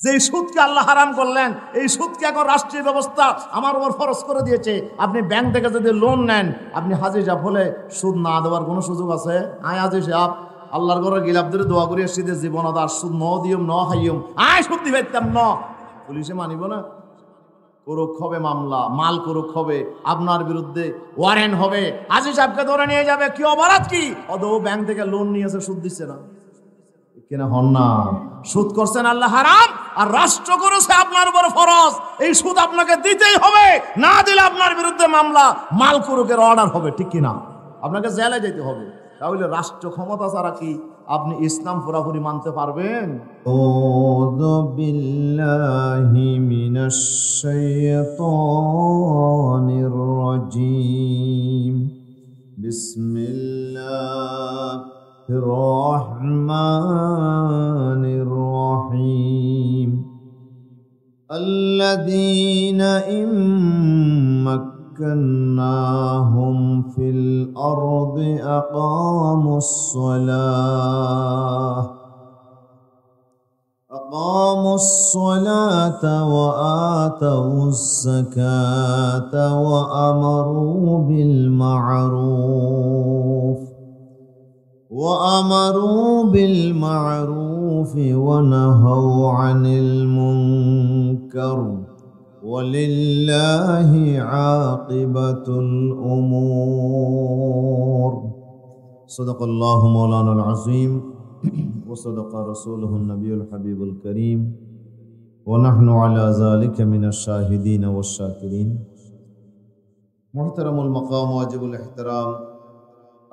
যে সুদকে আল্লাহ হারাম করলেন, এই সুদকে এখন রাষ্ট্রীয় ব্যবস্থা আমার উপর ফরজ করে দিয়েছে। আপনি ব্যাংক থেকে যদি লোন নেন, আপনি হাজি সাহেব হলে সুদ না দেওয়ার কোনো সুযোগ আছে? আয় হাজি সাহেব, আল্লাহর ঘরে গিলাপদের দোয়া করি এসেছি যে জীবন আদার সুদ ন দিয়ম ন হাইয়ম, আয় সুদ দিবাইতাম ন। পুলিশে মানিব না, করুক হবে মামলা, মাল করুক হবে, আপনার বিরুদ্ধে ওয়ারেন্ট হবে, হাজি সাহেবকে ধরে নিয়ে যাবে। কি অপরাধ কি? অদ ব্যাংক থেকে লোন নিয়েছে, সুদ দিচ্ছে না কিনা হন না? সুদ করছেন আল্লাহ হারাম, আর রাষ্ট্র করেছে আপনার উপর ফরজ। এই সুদ আপনাকে দিতেই হবে, না দিলে আপনার বিরুদ্ধে মামলা, মাল কুরুকের অর্ডার হবে, ঠিক কিনা? আপনাকে জেলে যেতে হবে। তাহলে রাষ্ট্র ক্ষমতা ছাড়া কি আপনি ইসলাম পুরাপুরি মানতে পারবেন? আউযু বিল্লাহি মিনাশ শাইতানির রাজীম। বিসমিল্লাহির রহমানির রহিম। আল্লাযীনা مكناهم في الأرض أقاموا الصلاة وآتوا الزكاة وأمروا بالمعروف ونهوا عن المنكر ولله عاقبة الأمور. صدق الله مولانا العظيم وصدق رسوله النبي الحبيب الكريم ونحن على ذلك من الشاهدين والشاكرين. محترم المقام واجب الاحترام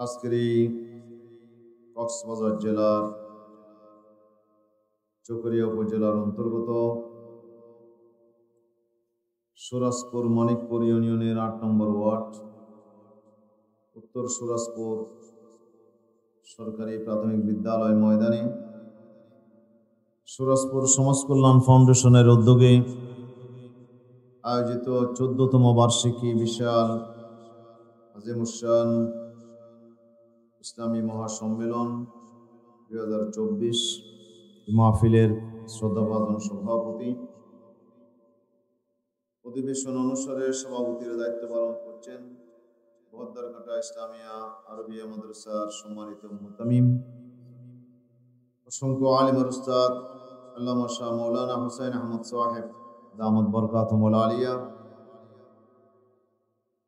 আজকের কক্সবাজার জেলার চকরিয়া উপজেলার অন্তর্গত সুরাজপুর মানিকপুর ইউনিয়নের ৮ নম্বর ওয়ার্ড উত্তর সুরাজপুর সরকারি প্রাথমিক বিদ্যালয় ময়দানে সুরাজপুর সমাজ কল্যাণ ফাউন্ডেশনের উদ্যোগে আয়োজিত 14তম বার্ষিকী বিশাল আজিমুশান ইসলামী মহাসম্মেলন 2024 মাহফিলের শ্রদ্ধাভাজন সভাপতি, অধিবেশন অনুসারে সভাপতির দায়িত্ব পালন করছেন বহদ্দারঘাটা ইসলামিয়া আরবিয়া মাদ্রাসার সম্মানিত মুহতামিম, অসংখ্য আলিম আর উস্তাদ আল্লামা শাহ মৌলানা হুসাইন আহমদ সাহেব দামাত বরকাতুহুল আলিয়া,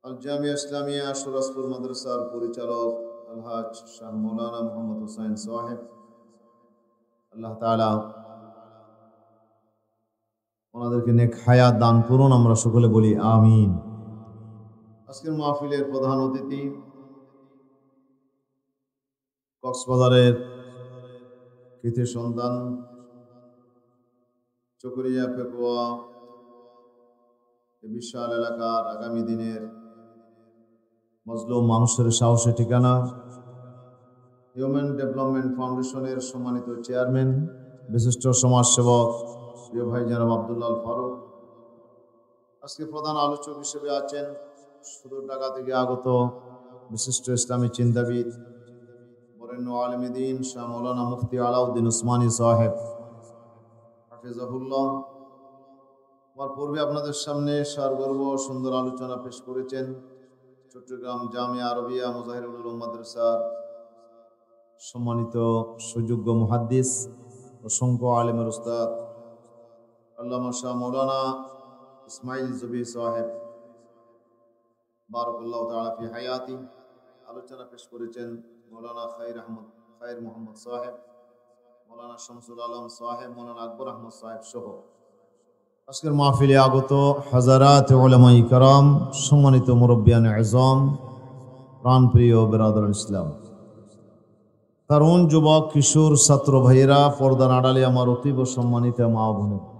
আল জামিয়া ইসলামিয়া সুরাজপুর মাদ্রাসার পরিচালক আলহাজ শাহ মৌলানা মোহাম্মদ হুসাইন সাহেব, আল্লাহ তাআলা ওনাদেরকে নেক হায়াত দান করুন, আমরা সকলে বলি আমিন। আজকের মাহফিলের প্রধান অতিথি কক্সবাজারের কৃতি সন্তান, চকরিয়া পেকুয়া বিশাল এলাকার আগামী দিনের মজলুম মানুষের সাহসের ঠিকানা, হিউম্যান ডেভেলপমেন্ট ফাউন্ডেশনের সম্মানিত চেয়ারম্যান, বিশিষ্ট সমাজসেবক প্রিয় ভাই জনাব আব্দুল্লাহ আল ফারুক। আজকে প্রধান আলোচক হিসেবে আছেন সুদূর ঢাকা থেকে আগত বিশিষ্ট ইসলামী চিন্তাবিদ বরেণ্য আলেম দ্বীন শাহ মৌলানা মুফতি আলাউদ্দিন উসমানী সাহেব হাফিজাহুল্লাহ। আমার পূর্বে আপনাদের সামনে সারগর্ব সুন্দর আলোচনা পেশ করেছেন চট্টগ্রাম জামিয়া আরবিয়া মুজাহিরুল উলুম মাদ্রাসার সম্মানিত সুযোগ্য মুহাদ্দিস অসংখ্য আলেমের উস্তাদ আল্লামা শাহ মৌলানা ইসমাইল জুবি সাহেব বারাকাল্লাহু তাআলা ফি হায়াতি। আলোচনা পেশ করেছেন মৌলানা খায়র মোহাম্মদ সাহেব, মৌলানা শামসুল আলম সাহেব, মৌলানা আকবর আহমদ সাহেব সহ আজকের মাহফিলে আগত হাজারাত উলামায়ে কেরাম, সম্মানিত মুরব্বিয়ান আযম, প্রাণপ্রিয় বিরাদর ইসলাম, তরুণ যুবক কিশোর ছাত্র ভাইয়েরা, পর্দার আড়ালে আমার অতীব সম্মানিত মা বোনেরা,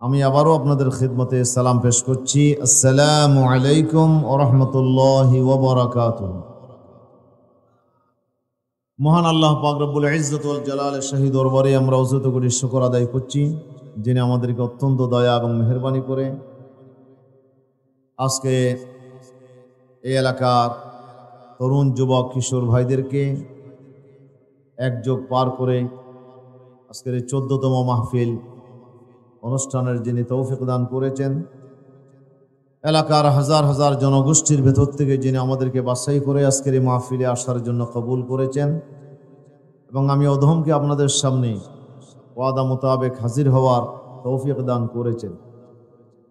আমি আবারও আপনাদের খিদমতে সালাম পেশ করছি। আসসালামু আলাইকুম ওয়া রাহমাতুল্লাহি ওয়া বারাকাতুহু। মহান আল্লাহ পাক রব্বুল ইজ্জত ওয়াল জালালের শাহী দরবারে আমরা উযুত করে শুকর আদায় করছি, যিনি আমাদেরকে অত্যন্ত দয়া এবং মেহেরবানি করে আজকে এই এলাকার তরুণ যুবক কিশোর ভাইদেরকে একযোগ পার করে আজকের এই 14তম মাহফিল অনুষ্ঠানের যিনি তৌফিক দান করেছেন, এলাকার হাজার হাজার জনগোষ্ঠীর ভেতর থেকে যিনি আমাদেরকে বাছাই করে আজকের এই মাহফিলে আসার জন্য কবুল করেছেন, এবং আমি অধমকে আপনাদের সামনে ওয়াদা মোতাবেক হাজির হওয়ার তৌফিক দান করেছেন,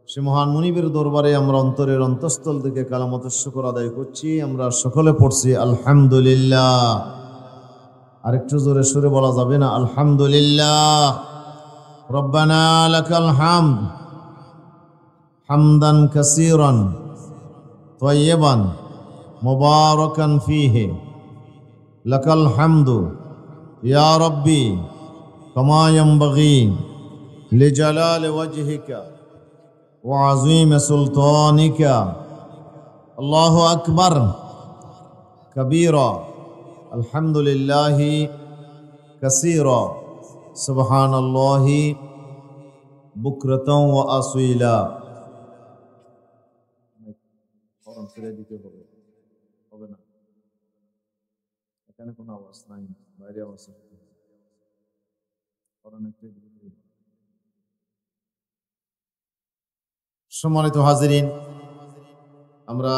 সে মহান মুনিবের দরবারে আমরা অন্তরের অন্তঃস্থল থেকে কালামত শুকর আদায় করছি। আমরা সকলে পড়ছি আলহামদুলিল্লাহ। আরেকটু জোরে সুরে বলা যাবে না? আলহামদুলিল্লাহ। রব্বানা লাকাল হামদ হামদান কাসীরান তাইয়িবান মুবারাকান ফীহি লাকাল হামদু ইয়া রাব্বি কামা ইয়ানবাগি লিজালালি ওয়াজহিকা ওয়া আযীমি সুলতানিকা। আল্লাহু আকবার কাবীরা আলহামদুলিল্লাহি কাসীরা সুবহানাল্লাহি বুকরাতাও ওয়া আসীলা। ফরম ছেড়ে দিতে হবে, হবে না, এখানে কোনো আওয়াজ নাই, বাইরে আওয়াজ আছে। সম্মানিত হাজিরিন, আমরা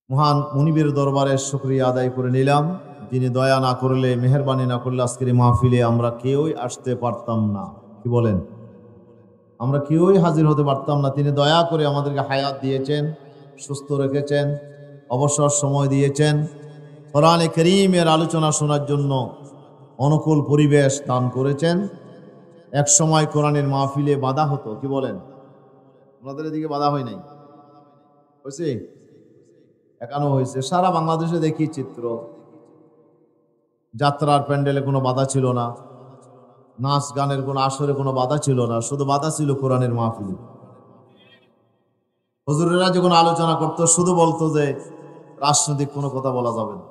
মহান মুনিবের দরবারে শুকরিয়া আদায় করে নিলাম। তিনি দয়া না করলে, মেহেরবানি না করলে আজকের এই মাহফিলে আমরা কেউই আসতে পারতাম না। কি বলেন? আমরা কেউই হাজির হতে পারতাম না। তিনি দয়া করে আমাদেরকে হায়াত দিয়েছেন, সুস্থ রেখেছেন, অবসর সময় দিয়েছেন, কোরআনে কারীমের আলোচনা শোনার জন্য অনুকূল পরিবেশ দান করেছেন। এক সময় কোরআনের মাহফিলে বাধা হতো। কি বলেন? আপনাদের এদিকে বাধা হয় নাই? হয়েছে? একানো হয়েছে। সারা বাংলাদেশে দেখি চিত্র, যাত্রার প্যান্ডেলে কোনো বাধা ছিল না, নাচ গানের কোনো আসরে কোনো বাধা ছিল না, শুধু বাধা ছিল কোরআনের মাহফিলে। হুজুরেরা যখন আলোচনা করতো শুধু বলতো যে রাজনৈতিক কোনো কথা বলা যাবে না।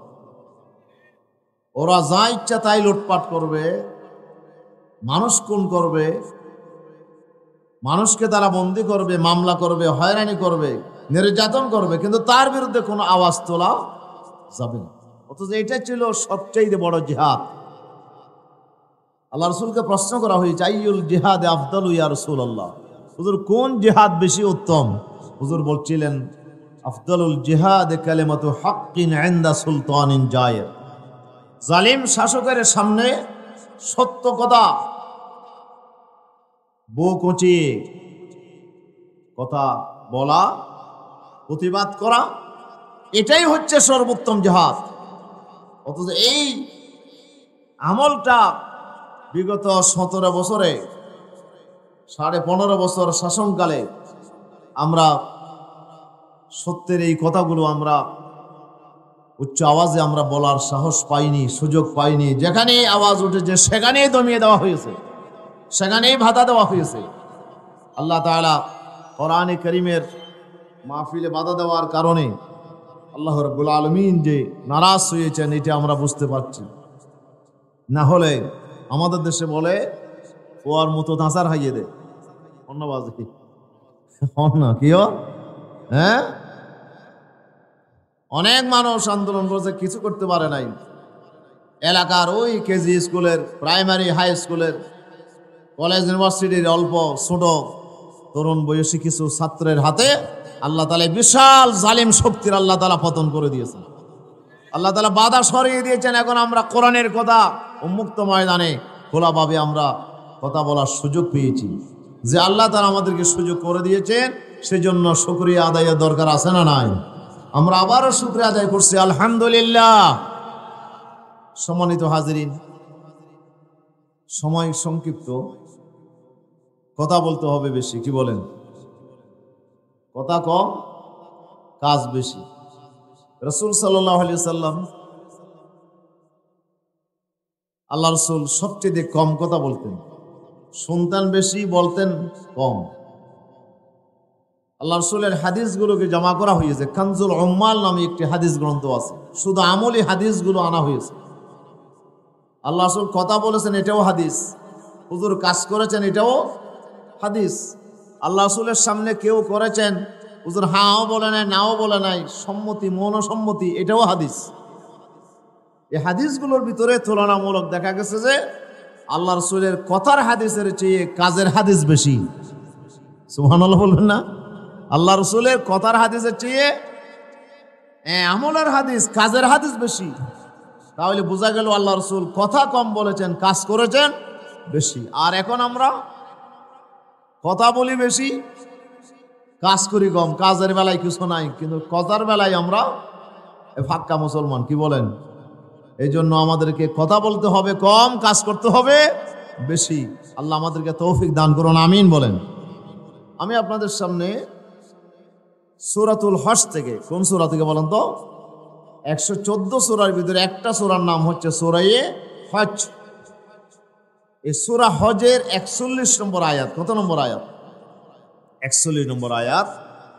ওরা যা ইচ্ছা তাই লুটপাট করবে, মানুষ খুন করবে, মানুষকে তারা বন্দী করবে, মামলা করবে, হয়রানি করবে, নির্যাতন করবে, কিন্তু তার বিরুদ্ধে কোনো আওয়াজ তোলা যাবে না। অথচ এটা ছিল সবচেয়ে বড় জিহাদ। আল্লাহ রাসূলকে প্রশ্ন করা হয়েছে, আইয়ুল জিহাদে আফদালু ইয়া রাসূলুল্লাহ, হুজুর কোন জিহাদ বেশি উত্তম? হুজুর বলছিলেন, আফদালুল জিহাদ কালিমাতু হাক্কিন ইনদা সুলতানিন জায়ের। জালিম শাসকের সামনে সত্য কথা বুক উঁচিয়ে কথা বলা, প্রতিবাদ করা, এটাই হচ্ছে সর্বোত্তম জিহাদ। অথচ এই আমলটা বিগত 17 বছরে, 15.5 বছর শাসনকালে আমরা সত্যের এই কথাগুলো আমরা উচ্চ আওয়াজে আমরা বলার সাহস পাইনি, সুযোগ পাইনি। যেখানেই আওয়াজ উঠেছে সেখানেই দমিয়ে দেওয়া হয়েছে, সেখানেই বাধা দেওয়া হয়েছে। আল্লাহ তাআলা কোরআনে কারীমের মাহফিলে বাধা দেওয়ার কারণে আল্লাহ রাব্বুল আলামিন যে নারাজ হয়েছেন এটা আমরা বুঝতে পারছি। না হলে আমাদের দেশে বলে ওর মতো দাঁচার হাইয়ে দে, অন্যবাজি অন্য কিও। হ্যাঁ, অনেক মানুষ আন্দোলন করেছে, কিছু করতে পারে নাই। এলাকার ওই কেজি স্কুলের, প্রাইমারি হাই স্কুলের, কলেজ ইউনিভার্সিটির অল্প ছোট তরুণ বয়সী কিছু ছাত্রের হাতে আল্লাহ তাআলা বিশাল জালিম শক্তির আল্লাহ তাআলা পতন করে দিয়েছেন। আল্লাহ তাআলা বাধা সরিয়ে দিয়েছেন। এখন আমরা কোরআনের কথা উন্মুক্ত ময়দানে খোলাভাবে আমরা কথা বলার সুযোগ পেয়েছি। যে আল্লাহ তাআলা আমাদেরকে সুযোগ করে দিয়েছেন, সেজন্য শুকরিয়া আদায়ের দরকার আছে না নাই? আমরা আবারও শুকরিয়া আদায় করছি, আলহামদুলিল্লাহ। সম্মানিত হাজিরিন, সময় সংক্ষিপ্ত, কথা বলতে হবে বেশি। কি বলেন? কথা কম, কাজ বেশি। রাসূল সাল্লাল্লাহু আলাইহি সাল্লাম, আল্লাহ রাসূল সবচেয়ে কম কথা বলতেন, শুনতেন বেশি, বলতেন কম। আল্লাহ রাসূলের হাদিসগুলোকে জমা করা হয়েছে। কানজুল উম্মাল নামে একটি হাদিস গ্রন্থ আছে, শুধু আমলি হাদিসগুলো আনা হয়েছে। আল্লাহ রাসূল কথা বলেছেন, এটাও হাদিস। হুজুর কাজ করেছেন, এটাও হাদিস। আল্লাহ রাসূলের সামনে কেউ করেছেন, হুজুর হাও বলে নাই, নাও বলে নাই, সম্মতি, মনসম্মতি, এটাও হাদিস। এই হাদিসগুলোর ভিতরে তুলনামূলক দেখা গেছে যে আল্লাহ রসুলের কথার হাদিসের চেয়ে কাজের হাদিস বেশি। সুবহানাল্লাহ বলবেন না? আল্লাহ রসুলের কথার হাদিসের চেয়ে আমলের হাদিস, কাজের হাদিস বেশি। তাহলে বোঝা গেল আল্লাহ রসুল কথা কম বলেছেন, কাজ করেছেন বেশি। আর এখন আমরা কথা বলি বেশি, কাজ করি কম। কাজের বেলায় কিছু নাই, কিন্তু কথার বেলায় আমরা ফাক্কা মুসলমান। কি বলেন? এই জন্য আমাদেরকে কথা বলতে হবে কম, কাজ করতে হবে বেশি। আল্লাহ আমাদেরকে তৌফিক দান করুন, আমিন বলেন। আমি আপনাদের সামনে সূরাতুল হজ থেকে, কোন সূরা থেকে বলেন তো? 114 সূরার ভিতরে একটা সূরার নাম হচ্ছে সূরায়ে হজ। এই সূরা হজের 41 নম্বর আয়াত। কত নম্বর আয়াত? 41 নম্বর আয়াত।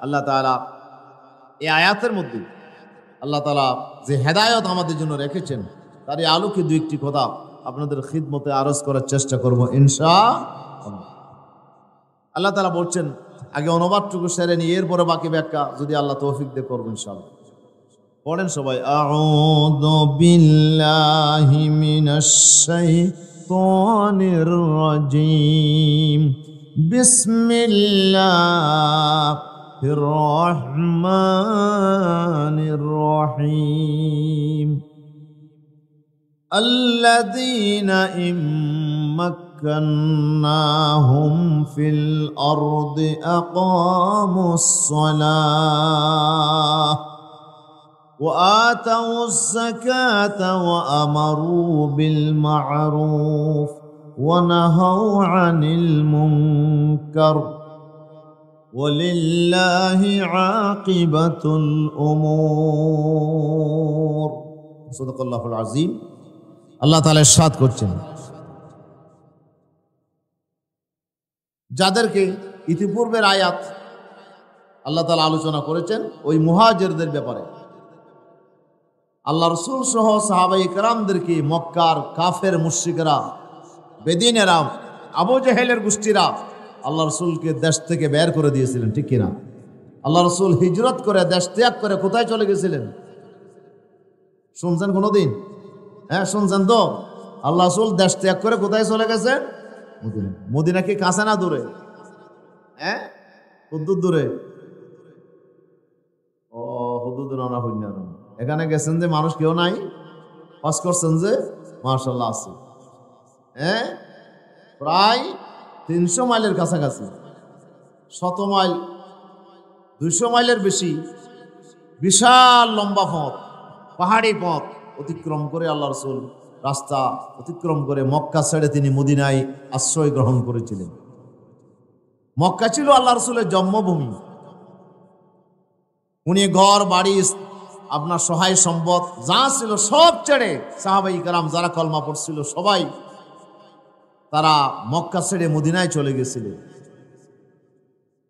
আল্লাহ তাআলা এই আয়াতের মধ্যে আল্লাহ তাআলা যে হেদায়েত আমাদের জন্য রেখেছেন, তার এই আলোকে দুই একটি কথা আপনাদের খিদমতে আরজ করার চেষ্টা করব ইনশাআল্লাহ। আল্লাহ তাআলা বলছেন, আগে অনুবাদটুকু সেরে নিয়ে এরপরে বাকি ব্যাখ্যা যদি আল্লাহ তৌফিক দিয়ে করব ইনশাআল্লাহ। পড়েন সবাই। আউযু বিল্লাহি মিনাশ শাইতানির রাজীম। বিসমিল্লাহির রহমানির রহিম। আল্লাযীনা مكناهم في الأرض أقاموا الصلاة وآتوا الزكاة وأمروا بالمعروف ونهوا عن المنكر ولله عاقبة الأمور। صدق الله العظيم। আল্লাহ তাআলা ইরশাদ করছেন, যাদেরকে ইতিপূর্বের আয়াত আল্লাহ তাআলা আলোচনা করেছেন ওই মুহাজিরদের ব্যাপারে, আল্লাহ রসুল সহ সাহাবায়ে কেরামদেরকে মক্কার কাফের মুশরিকরা, বেদিনেরা, আবু জেহেলের গোষ্ঠীরা আল্লাহ রসুলকে দেশ থেকে বের করে দিয়েছিলেন, ঠিক কিনা? আল্লাহ রসুল হিজরত করে দেশ ত্যাগ করে কোথায় চলে গেছিলেন? শুনছেন কোনোদিন? হ্যাঁ, শুনছেন তো? আল্লাহ রসুল দেশ ত্যাগ করে কোথায় চলে গেছেন? মদিনা। মদিনা কি কাছে না দূরে? হ্যাঁ, কতদূর দূরে? ও হুদুদ রানা হইনা। এখানে গেছেন যে মানুষ কেউ নাই, হজ করছেন যে মাশাআল্লাহ আছে। হ্যাঁ, প্রায় 300 মাইলের কাছাকাছি, 100 মাইল, 200 মাইলের বেশি, বিশাল লম্বা পথ, পাহাড়ি পথ অতিক্রম করে আল্লাহ রসুল রাস্তা অতিক্রম করে মক্কা ছেড়ে তিনি মদিনায় আশ্রয় গ্রহণ করেছিলেন। মক্কা ছিল আল্লাহ রসুলের জন্মভূমি। উনি ঘর বাড়ি, আপনার সহায় সম্পদ যা ছিল সব ছেড়ে সাহাবায়ে কেরাম যারা কলমা পড়ছিল সবাই তারা মক্কা ছেড়ে মদিনায় চলে গেছিলেন।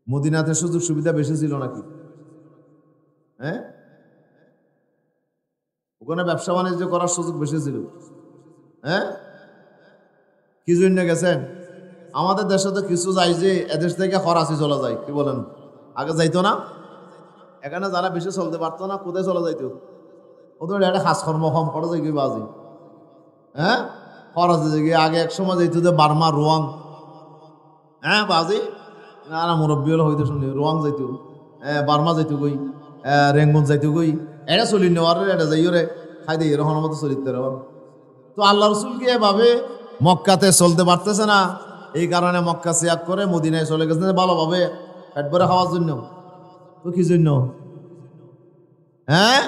মদিনাতে সুযোগ সুবিধা বেশি ছিল নাকি? হ্যাঁ, ওখানে ব্যবসা বাণিজ্য করার সুযোগ বেশি ছিল। হ্যাঁ, কি জন্য গেছেন? আমাদের দেশে তো কিছু যায় যে এদেশ থেকে খরাচি চলে যায়। কি বলেন? আগে যাইতো না? এখানে যারা বেশি চলতে পারতো না কোথায় চলে যাইতো? ওদের একটা কাজকর্ম কম করে যাই কি বাজি। হ্যাঁ, খরচ গিয়ে আগে এক সময় যাইতো যে বার্মা, রোয়াং। হ্যাঁ বাজি না, মুরব্বী হলে হইতো শুনি রোয়াং যাইতো, বার্মা যাইতো গই, রেঙ্গুন যাইতো গই। এটা চলি নেওয়ার এটা যাই রে খাই দিই এরকম মতো চলিতে। তো আল্লাহ রসুল কি এভাবে মক্কাতে চলতে পারতেছে না, এই কারণে মক্কা ত্যাগ করে মদিনায় চলে গেছে ভালোভাবে পেট ভরে খাওয়ার জন্য। তো কি জন্য? হ্যাঁ,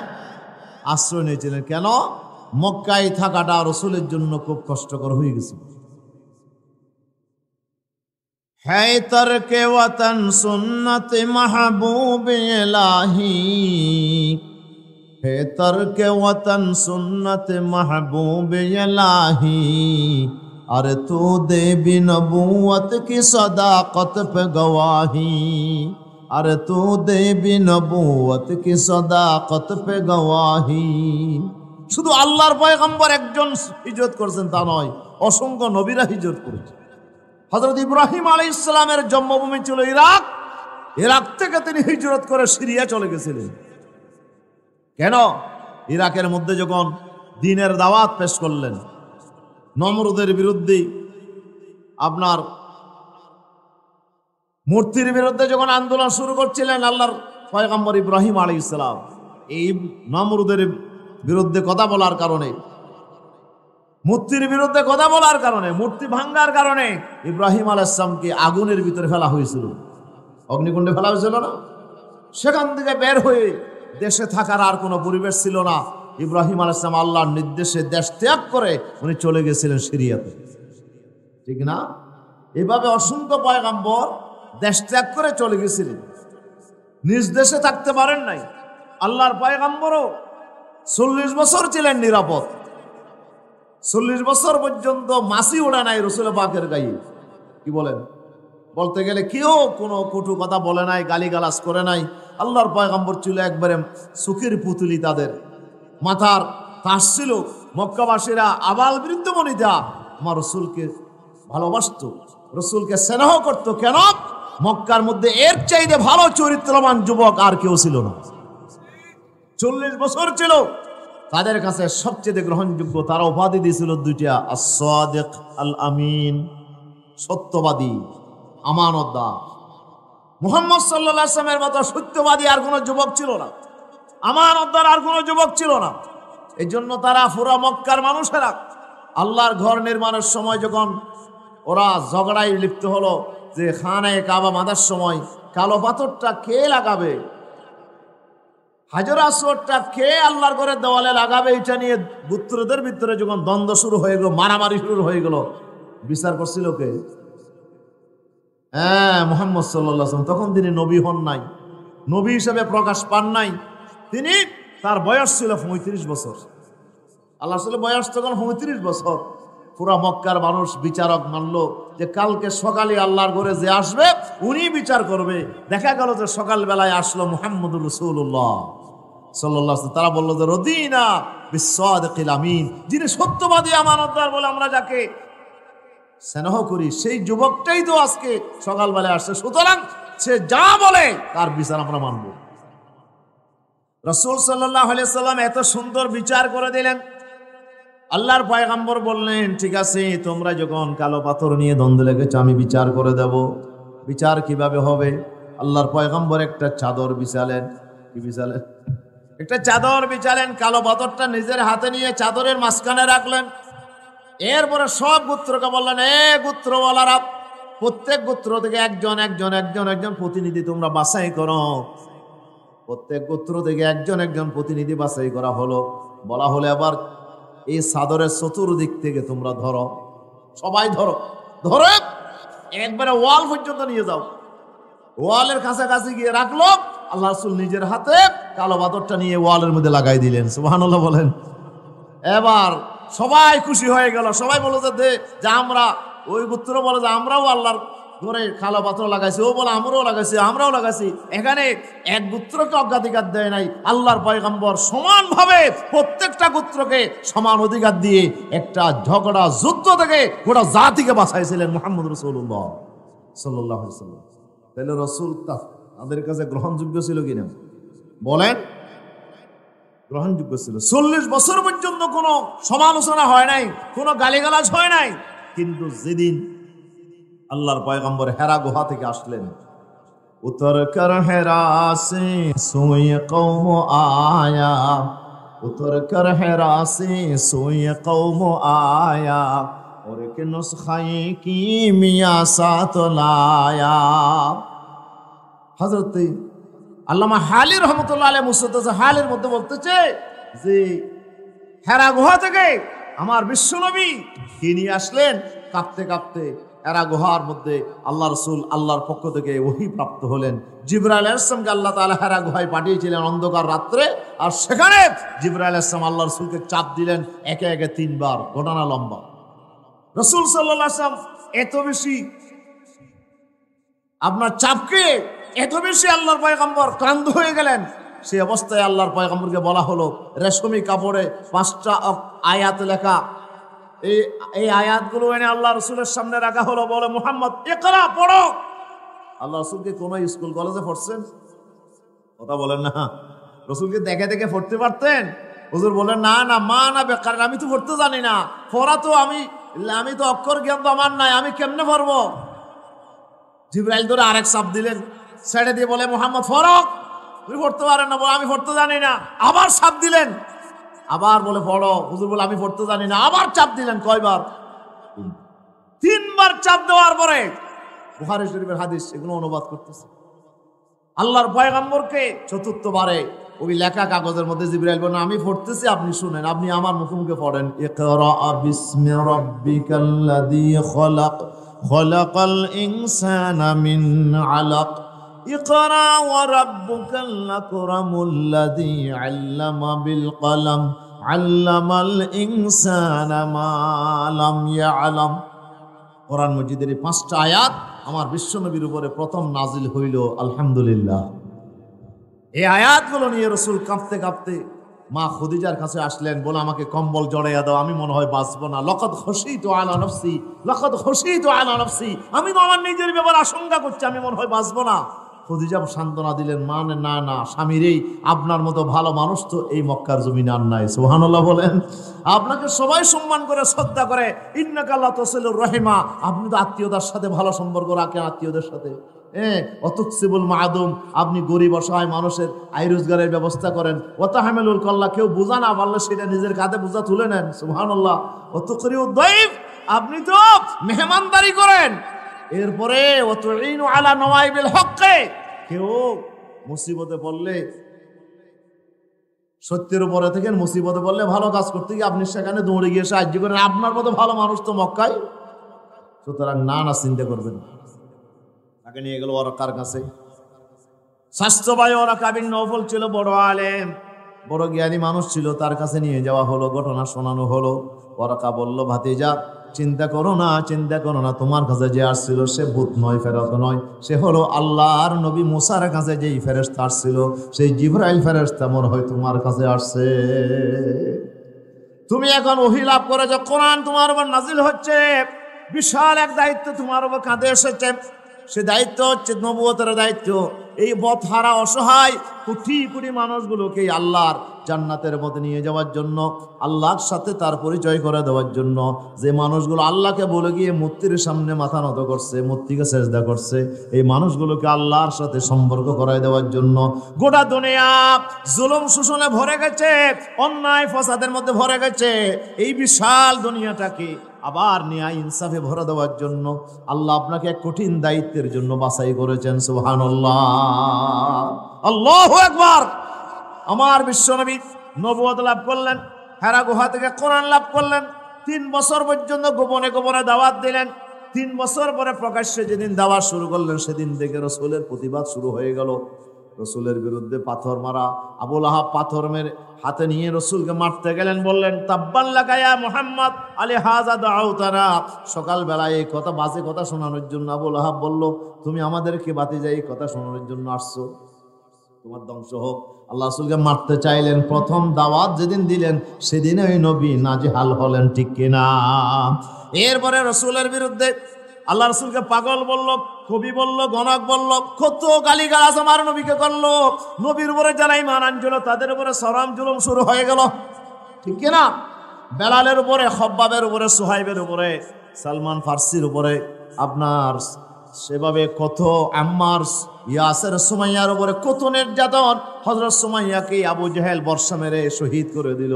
আশ্রয় নিয়েছিলেন। কেন? মক্কায় থাকাটা রসুলের জন্য খুব কষ্টকর হয়ে গেছে। है तर्क वतन सुन्नत महबूब इलाही, है तर्क वतन सुन्नत महबूब इलाही, अरे तू दे भी नबूवत की सदाकत पे गवाही, अरे तू दे भी नबूवत की सदाकत पे गवाही। শুধু আল্লাহর পয়গম্বর একজন হিজরত করেছেন তা নয়, অসংখ্য নবীরা হিজরত করেছেন। হযরত ইব্রাহিম আলাইহিস সালামের জন্মভূমি ছিল ইরাক, ইরাক থেকে তিনি হিজরত করে সিরিয়া চলে গেছিলেন। কেন? ইরাকের মধ্যে যখন দ্বীনের দাওয়াত পেশ করলেন, নমরুদের বিরুদ্ধে আপনার মূর্তির বিরুদ্ধে যখন আন্দোলন শুরু করছিলেন আল্লাহর পয়গম্বর ইব্রাহিম আলাইহিস সালাম, এই নমরুদের বিরুদ্ধে কথা বলার কারণে, মূর্তির বিরুদ্ধে কথা বলার কারণে, মূর্তি ভাঙ্গার কারণে ইব্রাহিম আলাইহিস সালামকে আগুনের ভিতরে ফেলা হয়েছিল, অগ্নিকুণ্ডে ফেলা হয়েছিল না? সেখান থেকে বের হয়ে দেশে থাকার আর কোনো পরিবেশ ছিল না। ইব্রাহিম আলাইহিস সালাম আল্লাহর নির্দেশে দেশ ত্যাগ করে উনি চলে গেছিলেন সিরিয়াতে, ঠিক না? এভাবে অসংখ্য পয়গম্বর দেশ ত্যাগ করে চলে গেছিলেন, নিজ দেশে থাকতে পারেন নাই। আল্লাহর পয়গম্বরও 40 বছর ছিলেন নিরাপদ, 40 বছর পর্যন্ত মাছি ওড়ে নাই রসুল পাকের গায়ে। কি বলেন? বলতে গেলে কেউ কোনো কটু কথা বলে নাই, গালিগালাজ করে নাই। আল্লাহর পয়গম্বর ছিল একবারে সুখের পুতুলি, তাদের মাথার তাস ছিল। মক্কাবাসীরা আবাল বৃদ্ধবনিতা আমার রসুলকে ভালোবাসত, রসুলকে স্নেহ করত। কেন? মক্কার মধ্যে এর চাইতে ভালো চরিত্রবান যুবক আর কেউ ছিল না। 40 বছর ছিল তাদের কাছে সবচেয়ে গ্রহণযোগ্য। তারা উপাধি দিয়েছিল দুইটা, আস-সাদিক আল আমিন, সত্যবাদী, আমানতদার। মুহাম্মদ সাল্লাল্লাহু আলাইহি ওয়াসাল্লামের মতো সত্যবাদী আর কোনো যুবক ছিল না, আমানতদার আর কোনো যুবক ছিল না। এই জন্য তারা পুরা মক্কার মানুষেরা আল্লাহর ঘর নির্মাণের সময় যখন ওরা ঝগড়ায় লিপ্ত হলো যে খানায়ে কাবা বাঁধার সময় কালো পাথরটা কে লাগাবে, হাজর আসওয়াদটা কে আল্লাহর ঘরের দেওয়ালে লাগাবে, এটা নিয়ে গোত্রদের ভিতরে যখন দ্বন্দ্ব শুরু হয়ে গেল, মারামারি শুরু হয়ে গেল, বিচার করছিল কে? হ্যাঁ, মুহাম্মদ সাল্লাল্লাহু আলাইহি ওয়াসাল্লাম। তখন তিনি নবী হন নাই, নবী হিসেবে প্রকাশ পান নাই। তিনি, তার বয়স ছিল 35 বছর। আল্লাহ রাসূলের বয়স তখন 35 বছর। পুরা মক্কার মানুষ বিচারক মানলো যে কালকে সকালে আল্লাহর ঘরে যে আসবে উনি বিচার করবে। দেখা গেল যে সকালবেলায় আসলো মুহাম্মদুর রাসূলুল্লাহ সাল্লাল্লাহু আলাইহি ওয়াসাল্লাম। তারা বললো যে রদিনা বিস-সাদিকিল আমিন, যিনি সত্যবাদী আমানতদার বলে আমরা যাকে স্নেহ করি, সেই যুবকটাই তো আজকে সকালবেলায় আসছে, সুতরাং সে যা বলে তার বিচার আমরা মানব। রাসূল সাল্লাল্লাহু আলাইহি ওয়াসাল্লাম এত সুন্দর বিচার করে দিলেন। আল্লাহর পয়গম্বর বললেন, ঠিক আছে, তোমরা যখন কালো পাথর নিয়ে দ্বন্দ্ব লেগেছো আমি বিচার করে দেব। বিচার কিভাবে হবে? আল্লাহর পয়গম্বর একটা চাদর বিছালেন। কি বিছালেন? একটা চাদর বিছালেন। কালো পাথরটা নিজের হাতে নিয়ে চাদরের মাঝখানে রাখলেন। এরপরে সব গোত্রকে বললেন, এ গোত্রওয়ালারা, প্রত্যেক গোত্র থেকে একজন একজন একজন একজন প্রতিনিধি তোমরা বাছাই করো। প্রত্যেক গোত্র থেকে একজন একজন প্রতিনিধি বাছাই করা হলো। বলা হলে আবার এই চাদরের চতুর্দিক থেকে তোমরা ধরো, সবাই ধরো, ধরে একবারে ওয়াল পর্যন্ত নিয়ে যাও। ওয়ালের কাছাকাছি গিয়ে রাখলো। আল্লাহ রাসূল নিজের হাতে কালো পাথরটা নিয়ে ওয়ালের মধ্যে লাগাই দিলেন। সুবহানাল্লাহ বলেন। এবার সবাই খুশি হয়ে গেল। সবাই বলে যে আমরা, ওই গোত্র বলে যে আমরাও আল্লাহর ঘরে কালো পাথর লাগাইছি, ও বলে আমরাও লাগাইছি, আমরাও লাগাইছি। এখানে এক গোত্রকে অগ্রাধিকার দেয় নাই। আল্লাহর পয়গম্বর সমানভাবে প্রত্যেকটা গোত্রকে সমান অধিকার দিয়ে একটা ঝগড়া যুদ্ধ থেকে গোটা জাতিকে বাঁচাইছিলেন মুহাম্মদ রাসূলুল্লাহ সাল্লাল্লাহু আলাইহি ওয়াসাল্লাম। তাহলে রাসূল তাদের কাছে গ্রহণযোগ্য ছিল কিনা বলেন? গ্রহণযোগ্য ছিল। 40 বছর পর্যন্ত কোনো সমালোচনা হয় নাই, কোনো গালিগালাজ হয় নাই। কিন্তু যেদিন আল্লাহর পয়গম্বর হেরা গুহা থেকে আসলেন, উতর কর হেরা সে সোয়ে কওম আয়া, উতর কর হেরা সে সোয়ে কওম আয়া, और एक नुस्खाए की मियाँ साथ लाया। হযরত আল্লামা হালি রহমতুল্লাহ আলাইহি মুসতাদা হালের মধ্যে বলতেছে যে হেরা গুহা থেকে আমার বিশ্বনবী কি নিয়ে আসলেন? কাঁপতে কাঁপতে হেরা গুহার মধ্যে আল্লাহ রাসূল আল্লাহর পক্ষ থেকে ওহী প্রাপ্ত হলেন। জিবরাইল আলাইহিস সালামকে আল্লাহ তাআলা হেরা গুহায় পাঠিয়েছিলেন অন্ধকার রাত্রে, আর সেখানে জিবরাইল আলাইহিস সালাম আল্লাহ রাসূলকে চাপ দিলেন একে একে 3 বার। ঘটনা লম্বা। রাসূল সাল্লাল্লাহু আলাইহি ওয়াসাল্লাম এত বেশি আপনার চাপকে, এত বেশি আল্লাহর পয়গম্বর ক্লান্ত হয়ে গেলেন। সেই অবস্থায় আল্লাহর পয়গম্বরকে বলা হলো রেশমি কাপড়ে 5টা আয়াত লেখা, এই আয়াতগুলো এনে আল্লাহ রাসূলের সামনে রাখা হলো। বলে, মুহাম্মদ ইকরা, পড়ো। আল্লাহ রাসূলকে কোন স্কুল কলেজে পড়ছেন? কথা বলেন না। রাসূলকে দেখে দেখে পড়তে পারতেন? হুজুর বলেন, না না, মা না বেকার, আমি তো পড়তে জানি না, পড়া তো আমি আমি তো অক্ষর জ্ঞান তো আমার নাই, আমি কেমনে পড়বো? জিবরাইল ধরে আরেক চাপ দিলেন, ছেড়ে দিয়ে বলে মুহাম্মদ ফরক, তুমি পড়তে পারেন না, বলে আমি পড়তে জানি না। আবার চাপ দিলেন, আবার বলে পড়ো। হুজুর বলে আমি পড়তে জানি না। আবার চাপ দিলেন, কয়বার? তিনবার চাপ দেওয়ার পরে বুখারী শরীফের হাদিস, এগুলো অনুবাদ করতেছে। আল্লাহর পয়গম্বরকে চতুর্থবারে ওই লেখা কাগজের মধ্যে জিবরাইল বলেন আমি পড়তেছি, আপনি শুনেন, আপনি আমার মুখে মুখে পড়েন। ইকরা বিসমি রাব্বিকাল্লাযী খলাক খলাকাল ইনসানা মিন আলাক ইকরা ওয়া রাব্বুকাল আকরামুল্লাযী আল্লামা বিল কলম আল্লামাল ইনসানা মা লাম ইয়ালাম। কোরআন মজিদের এই 5টা আয়াত আমার বিশ্বনবীর উপরে প্রথম নাজিল হইল। আলহামদুলিল্লাহ। এই আয়াতগুলো নিয়ে রাসূল কাঁপতে কাঁপতে মা খদিজার কাছে আসলেন, বলে আমাকে কম্বল জড়াইয়া দাও, আমি মনে হয় বাঁচবো না। লাকাদ খাশিতু আলা নাফসি, লাকাদ খাশিতু আলা নাফসি, আমি তো আমার নিজের ব্যাপারে আশঙ্কা করছি, আমি মনে হয় বাঁচবো না। খদিজা সান্ত্বনা দিলেন, মানে না না স্বামীরেই, আপনার মতো ভালো মানুষ তো এই মক্কার জমিনে আর নাই। সুবহানাল্লাহ বলেন। আপনাকে সবাই সম্মান করে শ্রদ্ধা করে, ইন্নাকা লা তাসিলুর রহিমা, আপনি তো আত্মীয়তার সাথে ভালো সম্পর্ক রাখেন, আত্মীয়দের সাথে। অতুকসিবুল মাদুম, আপনি গরিব অসহায় মানুষের আয় রোজগারের ব্যবস্থা করেন। ওয়াতাহামিলুল কাল্লা, কেউ বোঝা না পারলে সেটা নিজের কাঁধে বোঝা তুলে নেন। সুবহানাল্লাহ। ওয়াতুকরিউদ দাইফ, আপনি তো মেহমানদারি করেন। এরপরে ওয়াতুইনু আলা নওয়াইবিল হক্কে, কেউ মুসিবতে পড়লে, সত্যের উপরে থেকে মুসিবতে পড়লে ভালো কাজ করতে গিয়ে আপনি সেখানে দৌড়ে গিয়ে সাহায্য করেন। আপনার মতো ভালো মানুষ তো মক্কায়। সুতরাং না না চিন্তা করবেন। তাকে নিয়ে গেল ওরাকার কাছে। স্বাস্থ্য ভাই ওরাকা বিন নওফল ছিল, বড় আলেম, বড় জ্ঞানী মানুষ ছিল, তার কাছে নিয়ে যাওয়া হলো, ঘটনা শোনানো হলো। ওরাকা বলল, ভাতিজা চিন্তা করো না, চিন্তা করো না, তোমার কাছে যে আসছিল সে ভূত নয়, ফেরেশতা নয়, সে হলো আল্লাহর নবী মুসার কাছে যেই ফেরেশতা আসছিল, সেই জিবরাইল ফেরেশতা মনে হয় তোমার কাছে আসছে। তুমি এখন ওহী লাভ করেছো, কোরআন তোমার উপর নাজিল হচ্ছে, বিশাল এক দায়িত্ব তোমার উপর কাঁধে এসেছে। সে দায়িত্ব হচ্ছে নবুয়তের দায়িত্ব। এই পথহারা অসহায় কোটি কোটি মানুষগুলোকে আল্লাহর জান্নাতের মধ্যে নিয়ে যাওয়ার জন্য, আল্লাহর সাথে তার পরিচয় করে দেওয়ার জন্য। যে মানুষগুলো আল্লাহকে বলে গিয়ে মূর্তির সামনে মাথা নত করছে, মূর্তিকে সেজদা করছে, এই মানুষগুলোকে আল্লাহর সাথে সম্পর্ক করায় দেওয়ার জন্য। গোটা দুনিয়া জুলুম শোষণে ভরে গেছে, অন্যায় ফসাদের মধ্যে ভরে গেছে। এই বিশাল দুনিয়াটাকে আবার ন্যায় ইনসাফে ভরে দেওয়ার জন্য আল্লাহ আপনাকে এক কঠিন দায়িত্বের জন্য বাছাই করেছেন। সুবহানাল্লাহ, আল্লাহু আকবার। আমার বিশ্বনবী নবুয়ত লাভ করলেন, হেরা গুহা থেকে কোরআন লাভ করলেন, 3 বছর পর্যন্ত গোপনে গোপনে দাওয়াত দিলেন। 3 বছর পরে প্রকাশ্যে যেদিন দাওয়াত শুরু করলেন, সেদিন থেকে রাসূলের প্রতিবাদ শুরু হয়ে গেল। রসুলের বিরুদ্ধে পাথর মারা, আবু লাহাব পাথর মেরে হাতে নিয়ে রসুলকে মারতে গেলেন, বললেন তাব্বান লাকা ইয়া মুহাম্মদ আলী হাযা দাউতানা। সকালবেলায় এই কথা, বাজে কথা শোনানোর জন্য আবু লাহাব বলল, তুমি আমাদেরকে বাতিজা এই কথা শোনানোর জন্য আসছো, তোমার ধ্বংস হোক। আল্লাহ রাসূলকে মারতে চাইলেন। প্রথম দাওয়াত যেদিন দিলেন সেদিন ওই নবী নাজেহাল হলেন, ঠিক কিনা? এরপরে রসুলের বিরুদ্ধে আল্লাহ রাসূলকে পাগল বলল, কবি বলল, গণক বলল, কত গালিগালাজ আমার নবীকে করলো। নবীর উপরে যারা ঈমান আনছিল তাদের উপরে সরম জুলুম শুরু হয়ে গেল, ঠিক কিনা? বেলালের উপরে, খব্বাবের উপরে, সুহাইবের উপরে, সালমান ফার্সির উপরে, আপনার সেভাবে কত, আম্মার, ইয়াসের, সুমাইয়ার উপরে কত নির্যাতন। হযরত সুমাইয়াকে আবু জেহেল বর্ষা মেরে শহীদ করে দিল।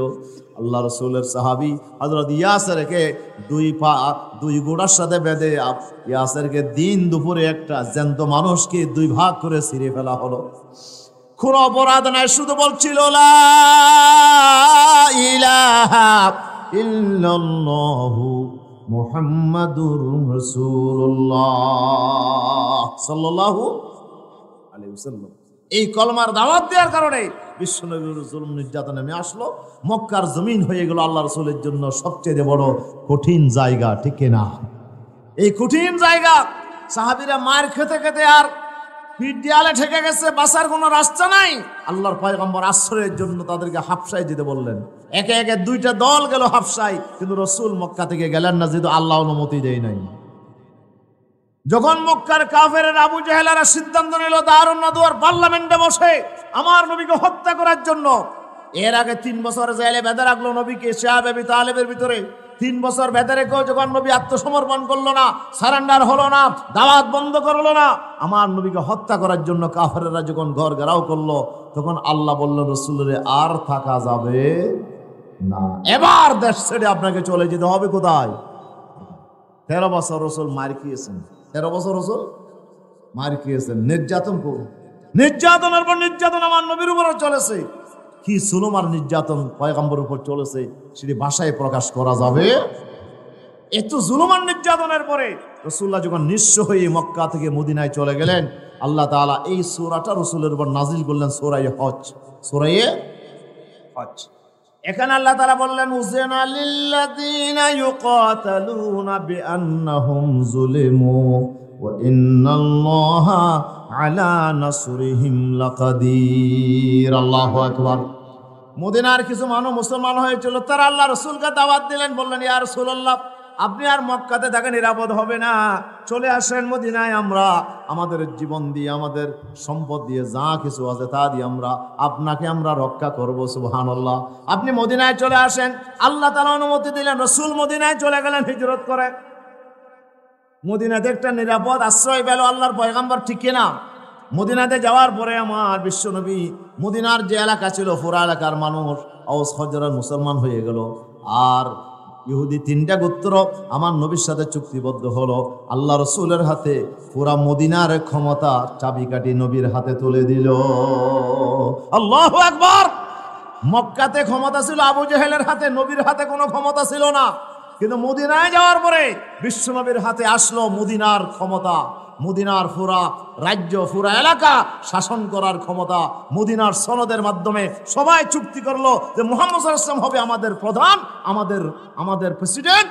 আল্লাহ রাসূলের সাহাবী হযরত ইয়াসেরকে 2 পা 2 ঘোড়ার সাথে বেঁধে ইয়াসেরকে দিন দুপুরে একটা জ্যান্ত মানুষকে 2 ভাগ করে ছিঁড়ে ফেলা হলো। কোন অপরাধ নাই, শুধু বলছিল লা ইলাহা ইল্লাল্লাহু মুহাম্মাদুর রাসূলুল্লাহ সাল্লাল্লাহু আলাইহি ওয়াসাল্লাম। এই কলমার দাওয়াত দেওয়ার কারণে বিশ্বনবীর জুলুম নির্যাতন নেমে আসলো। মক্কার জমিন হয়ে গেল আল্লাহ রাসূলের জন্য সবচেয়ে বড় কঠিন জায়গা, ঠিক না? এই কঠিন জায়গা সাহাবীরা মার খেতে খেতে আর পিঠ দেয়ালে ঠেকে গেছে, বাঁচার কোনো রাস্তা নাই। আল্লাহর পয়গম্বর আশ্রয়ের জন্য তাদেরকে হাবশায় যেতে বললেন। একে একে 2টা দল গেল হাবশায়, কিন্তু রাসূল মক্কা থেকে গেলেন না, যেহেতু আল্লাহ অনুমতি দেয় নাই। যখন মক্কার কাফেরের আবু জেহেলারা সিদ্ধান্ত নিল দারুন নাদওয়ার পার্লামেন্টে বসে আমার নবীকে হত্যা করার জন্য, এর আগে 3 বছর জেলে বেঁধে রাখলো নবীকে, শাহাব আবি তালেবের ভিতরে 3 বছর বেঁধে রেখেও যখন নবী আত্মসমর্পণ করলো না, সারেন্ডার হলো না, দাওয়াত বন্ধ করলো না, আমার নবীকে হত্যা করার জন্য কাফেররা যখন ঘর ঘেরাও করলো, তখন আল্লাহ বললেন রাসূলের আর থাকা যাবে না, এবার দেশ ছেড়ে আপনাকে চলে যেতে হবে। কোথায়? 13 বছর রাসূল মার খেয়েছেন, 13 বছর রাসূল মার খেয়েছেন, নির্যাতন করুন, নির্যাতনের পর নির্যাতন আমার নবীর উপরে চলেছে। কি জুলুম আর নির্যাতন পয়গম্বরের উপর চলেছে সেটি ভাষায় প্রকাশ করা যাবে। এত জুলুম আর নির্যাতনের পরে রাসূলুল্লাহ যখন নিঃস্ব হয়ে মক্কা থেকে মদিনায় চলে গেলেন, আল্লাহ তাআলা এই সূরাটা রাসূলের উপর নাজিল করলেন, সূরা হজ। সূরা হজ এখানে আল্লাহ তাআলা বললেন, উযিনা লিল্লাযীনা ইউকাতালুনা বিআন্নাহুম যুলিমু ওয়া ইন্নাল্লাহা আলা নাসরিহিম লাকাদির। আল্লাহু আকবার। মদিনার কিছু মানুষ মুসলমান হয়েছিল, তারা আল্লাহ রাসূলকে দাওয়াত দিলেন, বললেন, ইয়া রাসূলুল্লাহ, আপনি আর মক্কাতে থাকা নিরাপদ হবে না, চলে আসেন মদিনায়, আমরা আমাদের জীবন দিয়ে, আমাদের সম্পদ দিয়ে, যা কিছু আছে তা দিয়ে আপনাকে আমরা রক্ষা করব। সুবহানাল্লাহ। আপনি মদিনায় চলে আসেন। আল্লাহ তাআলা অনুমতি দিলেন, রাসূল মদিনায় চলে গেলেন হিজরত করে। মদিনাতে একটা নিরাপদ আশ্রয় পেল আল্লাহর পয়গম্বর, ঠিক কিনা? মদিনাতে যাওয়ার পরে আমার বিশ্বনবী মদিনার যে এলাকা ছিল, পুরা এলাকার মানুষ আওস খজরার মুসলমান হয়ে গেল। আর ইহুদি 3টা গোত্র আমার নবীর সাথে চুক্তিবদ্ধ হলো, আল্লাহ রসুলের হাতে পুরা মদিনার ক্ষমতা চাবিকাঠি নবীর হাতে তুলে দিল। আল্লাহু আকবার। মক্কাতে ক্ষমতা ছিল আবু জেহেলের হাতে, নবীর হাতে কোনো ক্ষমতা ছিল না। কিন্তু মদিনায় যাওয়ার পরে বিশ্বনবীর হাতে আসলো মদিনার ক্ষমতা, মদিনার পুরা রাজ্য, পুরা এলাকা শাসন করার ক্ষমতা। মদিনার সনদের মাধ্যমে সবাই চুক্তি করলো যে মুহাম্মদ সাল্লাল্লাহু আলাইহি ওয়াসাল্লাম হবে আমাদের প্রধান, আমাদের প্রেসিডেন্ট,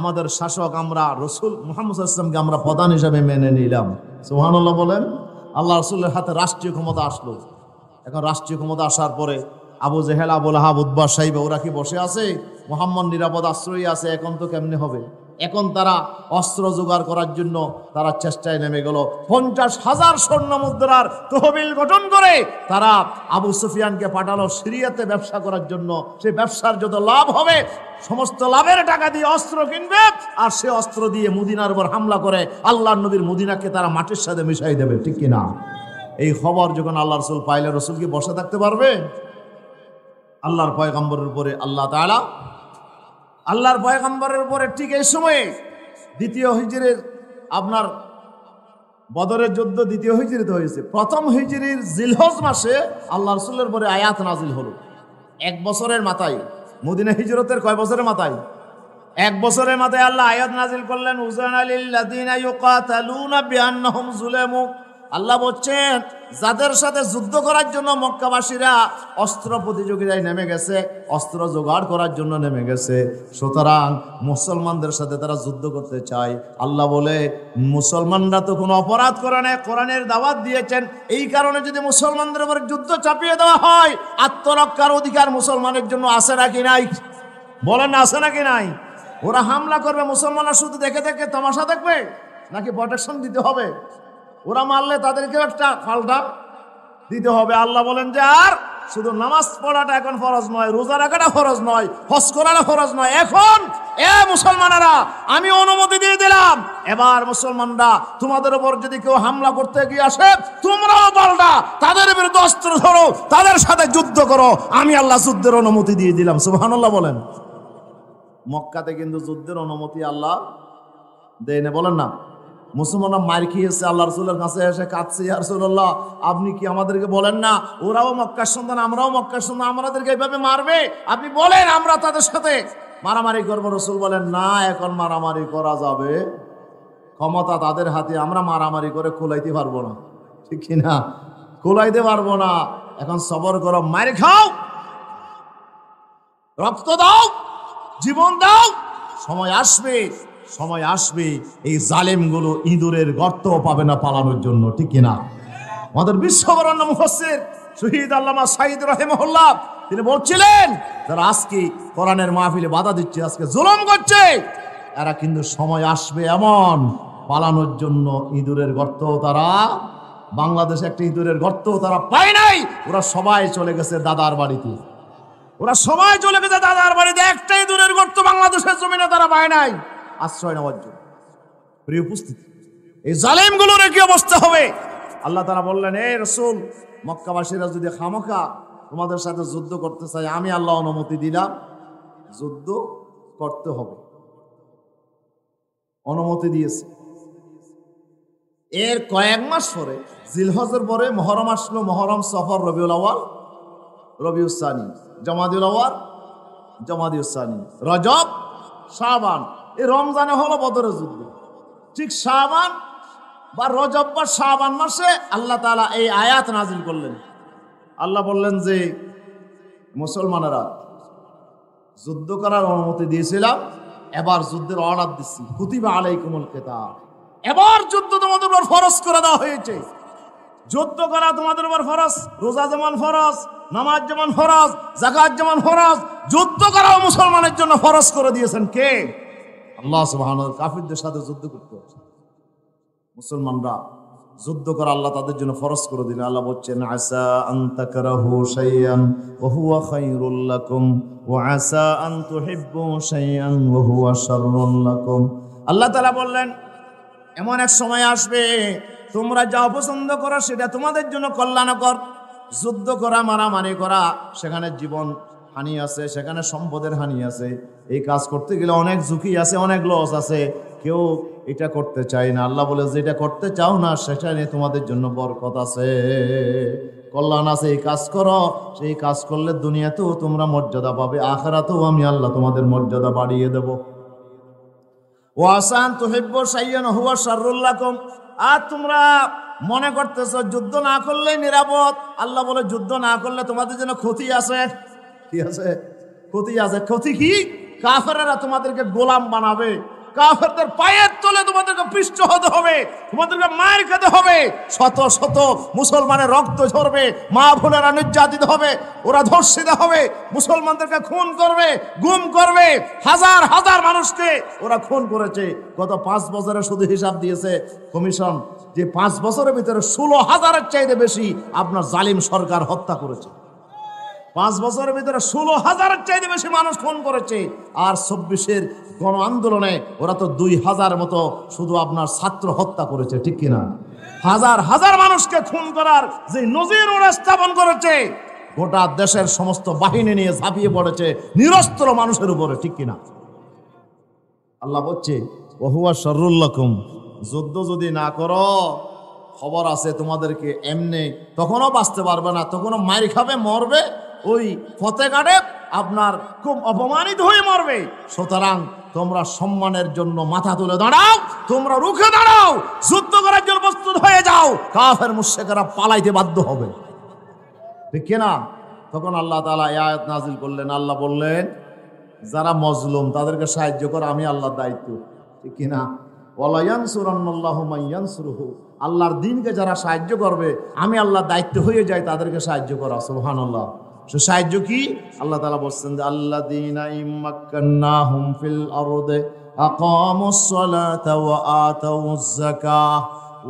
আমাদের শাসক। আমরা রাসূল মুহাম্মদ সাল্লাল্লাহু আলাইহি ওয়াসাল্লামকে আমরা প্রধান হিসেবে মেনে নিলাম। সুবহানাল্লাহ বলেন। আল্লাহ রাসূলের হাতে রাষ্ট্রীয় ক্ষমতা আসলো। এখন রাষ্ট্রীয় ক্ষমতা আসার পরে আবু জেহেল, আবু লাহাব, উতবা, সাইবা ওরা কি বসে আছে? মুহাম্মদ নিরাপদ আশ্রয়ী আছে। এখন তো কেমনে হবে? এখন তারা অস্ত্র জোগাড় করার জন্য তারা চেষ্টায় নেমে গেল। 50,000 স্বর্ণ মুদ্রার তহবিল গঠন করে তারা আবু সুফিয়ানকে পাঠালো সিরিয়াতে ব্যবসা করার জন্য। সেই ব্যবসার যত লাভ হবে সমস্ত লাভের টাকা দিয়ে অস্ত্র কিনবে, আর সে অস্ত্র দিয়ে মদিনার উপর হামলা করে আল্লাহর নবীর মদিনাকে তারা মাটির সাথে মিশাই দেবে, ঠিক কিনা? এই খবর যখন আল্লাহ রসুল পাইলে, রসুল কি বসে থাকতে পারবে? আল্লাহর পয়গম্বরের উপরে আল্লাহর পয়গম্বরের উপরে ঠিক এই সময়ে দ্বিতীয় হিজরির আপনার বদরের যুদ্ধ দ্বিতীয় হিজরিতে হয়েছে। প্রথম হিজরির জিলহজ মাসে আল্লাহ রসুলের উপরে আয়াত নাজিল হলো। 1 বছরের মাথায়, মদিনা হিজরতের কয় বছরের মাথায়? 1 বছরের মাথায় আল্লাহ আয়াত নাজিল করলেন, উযিনা লিল্লাযীনা ইউকাতালুনা বিআন্নাহুম যুলিমু। আল্লাহ বলছেন, যাদের সাথে যুদ্ধ করার জন্য মক্কাবাসীরা অস্ত্র প্রতিযোগিতায় নেমে গেছে, অস্ত্র জোগাড় করার জন্য নেমে গেছে, সুতরাং মুসলমানদের সাথে তারা যুদ্ধ করতে চায়। আল্লাহ বলে, মুসলমানরা তো কোনো অপরাধ করে না, কোরআনের দাওয়াত দিয়েছেন, এই কারণে যদি মুসলমানদের উপর যুদ্ধ চাপিয়ে দেওয়া হয়, আত্মরক্ষার অধিকার মুসলমানের জন্য আছে নাকি নাই? বলেন না, আছে নাকি নাই? ওরা হামলা করবে, মুসলমানরা শুধু দেখে দেখে তামাশা দেখবে নাকি প্রোটেকশন দিতে হবে? ওরা মারলে তাদেরকেও একটা পাল্টা দিতে হবে। আল্লাহ বলেন যে আর শুধু নামাজ পড়াটা এখন ফরজ নয়, রোজা রাখাটা ফরজ নয়, হজ করাটা ফরজ নয়। এখন মুসলমানেরা আমি অনুমতি দিয়ে দিলাম, এবার মুসলমানরা তোমাদের উপর যদি কেউ হামলা করতে গিয়ে আসে, তোমরাও পাল্টা তাদের বিরুদ্ধে অস্ত্র ধরো, তাদের সাথে যুদ্ধ করো। আমি আল্লাহ যুদ্ধের অনুমতি দিয়ে দিলাম। সুবহানাল্লাহ বলেন। মক্কাতে কিন্তু যুদ্ধের অনুমতি আল্লাহ দেয় না, বলেন না? মুসলমানরা মার খেয়েছে, আল্লাহ রসুলের কাছে এসে কাঁদছে, ইয়া রাসূলুল্লাহ আপনি কি আমাদেরকে বলেন না, ওরাও মক্কার সন্তান, আমরাও মক্কার সন্তান, আমাদেরকে এইভাবে মারবে, আপনি বলেন আমরা তাদের সাথে মারামারি করবো। রসুল বলেন, না, এখন মারামারি করা যাবে, ক্ষমতা তাদের হাতে, আমরা মারামারি করে কুলাইতে পারবো না, ঠিক কিনা? কুলাইতে পারবো না। এখন সবর করো, মার খাও, রক্ত দাও, জীবন দাও, সময় আসবে এই জালেমগুলো ইঁদুরের গর্ত পাবে না পালানোর জন্য, ঠিক কিনা? আমাদের বিশ্ববরেণ্য মুফাসসির শহীদ আল্লামা সাঈদ রাহিমাহুল্লাহ তিনি বলছিলেন, যারা আজকে কোরআনের মাহফিলে বাধা দিচ্ছে, আজকে জুলুম করছে, এরা কিন্তু সময় আসবে এমন পালানোর জন্য ইঁদুরের গর্ত তারা, বাংলাদেশে একটা ইঁদুরের গর্ত তারা পায় নাই, ওরা সবাই চলে গেছে দাদার বাড়িতে। ওরা সবাই চলে গেছে দাদার বাড়িতে, একটাই দূরের গর্ত বাংলাদেশের জমিনে তারা পায় নাই আশ্রয় নেওয়ার জন্য। প্রিয় উপস্থিতি, এই জালেমগুলোর কি অবস্থা হবে? আল্লাহ তাআলা বললেন, এ রাসূল, মক্কাবাসীরা যদি খামখা তোমাদের সাথে যুদ্ধ করতে চায়, আমি আল্লাহ অনুমতি দিলাম, যুদ্ধ করতে হবে, অনুমতি দিয়েছে। এর কয়েক মাস পরে, জিলহজের পরে মুহররম আসলো। মুহররম, সফর, রবিউল আউয়াল, রবিউল সানি, জমাদিউল আউয়াল, জমাদিউল সানি, রজব, শাবান। এই রমজানে হলো বদরের যুদ্ধ। ঠিক শাবান বা রজব বা শাবান মাসে আল্লাহ তাআলা এই আয়াত নাজিল করলেন। আল্লাহ বললেন যে, মুসলমানেরা, যুদ্ধ করার অনুমতি দিয়েছিলাম, এবার যুদ্ধের অর্ডার দিচ্ছি। কুতিবা আলাইকুমুল কিতাল, এবার যুদ্ধ তোমাদের উপর ফরজ করে দেওয়া হয়েছে। যুদ্ধ করা তোমাদের উপর ফরজ। রোজা যেমন ফরজ, নামাজ যেমন ফরজ, যাকাত যেমন ফরজ, যুদ্ধ করাও মুসলমানের জন্য ফরজ করে দিয়েছেন কে? আল্লাহ সুবহানাহু ওয়া তাআলা। কাফিরদের সাথে যুদ্ধ করতে হবে, মুসলমানরা যুদ্ধ করা আল্লাহ তাদের জন্য ফরজ করে দিলেন। আল্লাহ বলছেন, আসা আন তাকরাহু শাইআন ওয়া হুয়া খায়রুল লাকুম ওয়া আসা আন তুহিব্বু শাইআন ওয়া হুয়া শাররুল লাকুম। আল্লাহ তাআলা বললেন, এমন এক সময় আসবে তোমরা যা অপছন্দ করো সেটা তোমাদের জন্য কল্যাণকর। যুদ্ধ করা, মারামারি করা, সেখানে জীবন হানি আছে, সেখানে সম্পদের হানি আছে। এই কাজ করতে গেলে অনেক ঝুঁকি আছে, অনেক লস আছে। কেউ এটা করতে চায় না। আল্লাহ বলে, যেটা করতে চাও না সেটা নিয়ে তোমাদের জন্য বরকত আছে, কল্যাণ আছে। এই কাজ করো, সেই কাজ করলে দুনিয়াতেও তোমরা মর্যাদা পাবে, আখিরাতেও আমি আল্লাহ তোমাদের মর্যাদা বাড়িয়ে দেব। ওয়াসান তুহিব্বু শাইআন হুয়া শাররুল লাকুম। আর তোমরা মনে করতেছো যুদ্ধ না করলেই নিরাপদ। আল্লাহ বলে, যুদ্ধ না করলে তোমাদের জন্য ক্ষতি আছে। কি আছে? ক্ষতি আছে। ক্ষতি কি? কাফেররা তোমাদেরকে গোলাম বানাবে, কাফেরদের পায়ের তলে তোমাদেরকে পিষ্ট হতে হবে, তোমাদেরকে মার খেতে হবে, শত শত মুসলমানের রক্ত ঝরবে, মা বোনেরা নির্যাতিত হবে, ওরা ধর্ষিত হবে, মুসলমানদেরকে খুন করবে, গুম করবে। হাজার হাজার মানুষকে ওরা খুন করেছে। গত 5 বছরে শুধু হিসাব দিয়েছে কমিশন যে 5 বছরের ভিতরে 16,000-এর চাইতে বেশি আপনার জালিম সরকার হত্যা করেছে। 5 বছরের ভিতরে 16,000-এর চাইতে বেশি মানুষ খুন করেছে। আর 24-এর গণ আন্দোলনে ওরা তো 2,000 মতো শুধু আপনার ছাত্র হত্যা করেছে, ঠিক কিনা? হাজার হাজার মানুষকে খুন করার যে নজির ওরা স্থাপন করেছে, গোটা দেশের সমস্ত বাহিনী নিয়ে ঝাঁপিয়ে পড়েছে নিরস্ত্র মানুষের উপরে, ঠিক কিনা? আল্লাহ বলছে, ওয়া হুয়া শাররুল লাকুম। যুদ্ধ যদি না করো, খবর আছে তোমাদেরকে এমনি তখনও বাঁচতে পারবে না, তখনও মার খাবে, মরবে, ওই ফতেঘাটে আপনার খুব অপমানিত হয়ে মরবে। সুতরাং তোমরা সম্মানের জন্য মাথা তুলে দাঁড়াও, তোমরা রুখে দাঁড়াও, যুদ্ধ করার জন্য প্রস্তুত হয়ে যাও। কাফের মুশরিকরা পালাইতে বাধ্য হবে, ঠিক কিনা? তখন আল্লাহ তাআলা এই আয়াত নাজিল করলেন। আল্লাহ বললেন, যারা মজলুম তাদেরকে সাহায্য করা আমি আল্লাহর দায়িত্ব, ঠিক কিনা? ওয়ালা ইয়ানসুরান্নাল্লাহু মান ইয়ানসুরুহু। আল্লাহর দ্বীনকে যারা সাহায্য করবে, আমি আল্লাহর দায়িত্ব হয়ে যাই তাদেরকে সাহায্য করা। সুবহানাল্লাহ। সে সাহায্য কি? আল্লাহ তাআলা বলছেন যে, আল্লাযীনা ইম্মাক্কান্নাহুম ফিল আরদি আকামুস সালাতা ওয়া আতাউজ যাকাহ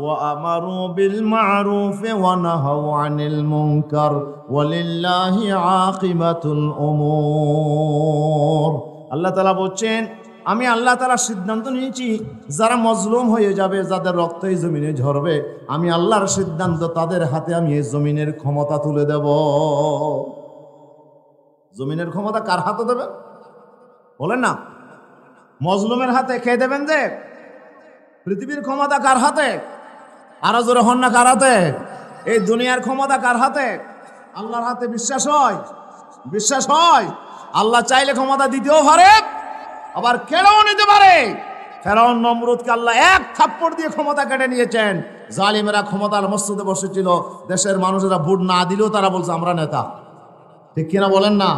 ওয়া আমারু বিল মা'রুফি ওয়া নাহাউ আনিল মুনকার ওয়ালিল্লাহি আকিবাতুল উমুর। আল্লাহ তাআলা বলছেন, আমি আল্লাহ তাআলা সিদ্ধান্ত নিয়েছি, যারা মজলুম হয়ে যাবে, যাদের রক্ত এই জমিনে ঝরবে, আমি আল্লাহর সিদ্ধান্ত, তাদের হাতে আমি এই জমিনের ক্ষমতা তুলে দেব। জমিনের ক্ষমতা কার হাতে দেবেন বলেন না? মজলুমের হাতে। কে দেবেন? যে পৃথিবীর ক্ষমতা কার হাতে? আরো জোরে হন না, কার হাতে? এই দুনিয়ার ক্ষমতা কার হাতে? আল্লাহর হাতে। বিশ্বাস হয়? বিশ্বাস হয়? আল্লাহ চাইলে ক্ষমতা দিতেও পারে, আবার কেড়েও নিতে পারে। ফেরাউন নমরুদকে আল্লাহ এক থাপ্পড় দিয়ে ক্ষমতা কেটে নিয়েছেন। জালিমেরা ক্ষমতার মসজিদে বসেছিল, দেশের মানুষেরা ভোট না দিলেও তারা বলছে আমরা নেতা, ঠিক কিনা বলেন না?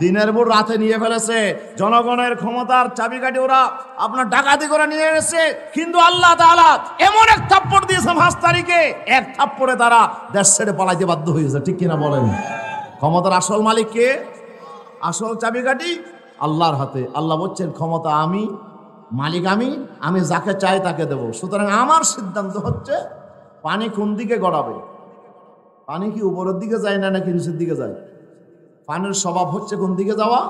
দিনের ভোট রাতে নিয়ে ফেলেছে, জনগণের ক্ষমতার চাবিকাঠি ওরা আপনার ডাকাতি করে নিয়ে এসেছে। কিন্তু আল্লাহ তাআলা এমন এক থাপ্পড় দিয়েছে 5 তারিখে, এক থাপ্পড়ে তারা দেশ ছেড়ে পালাইতে বাধ্য হয়েছে, ঠিক কিনা বলেন? ক্ষমতার আসল মালিক কে? আসল চাবিকাঠি আল্লাহর হাতে। আল্লাহ বলছেন, ক্ষমতা আমি, মালিক আমি, আমি যাকে চাই তাকে দেব। সুতরাং আমার সিদ্ধান্ত হচ্ছে, পানি কোন দিকে গড়াবে? পানি কি উপরের দিকে যায় না নাকি নিচের দিকে যায়? পানির স্বভাব হচ্ছে কোন দিকে যাওয়া?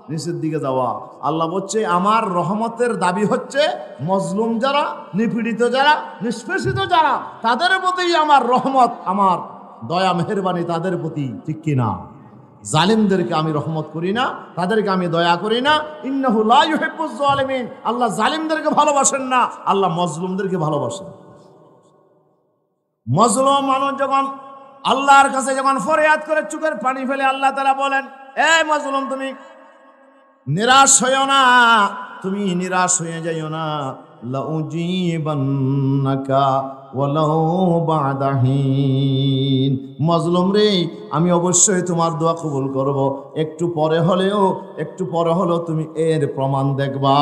নিচের দিকে যাওয়া। আল্লাহ বলছে আমার রহমতের দাবি হচ্ছে মজলুম যারা, নিপীড়িত যারা, নিষ্পেষিত যারা, তাদের প্রতি আমার রহমত, আমার দয়া মেহেরবানি তাদের প্রতি, ঠিক কিনা? জালিমদেরকে আমি রহমত করি না, তাদেরকে আমি দয়া করি না। ইন্নাহু লা ইউহিব্বুজ জালিমিন, আল্লাহ জালিমদেরকে ভালোবাসেন না, আল্লাহ মজলুমদেরকে ভালোবাসেন। মজলুম মানুষ যখন আল্লাহর কাছে যখন ফরিয়াদ করে চোখের পানি ফেলে, আল্লাহ তাআলা বলেন, এ মজলুম তুমি নিরাশ হইও না, তুমি নিরাশ হয়ে যাইও না। লাউজিবান্নাকা ওয়ালাউ বা'দা হিন, মজলুম রে আমি অবশ্যই তোমার দোয়া কবুল করব, একটু পরে হলেও তুমি এর প্রমাণ দেখবা।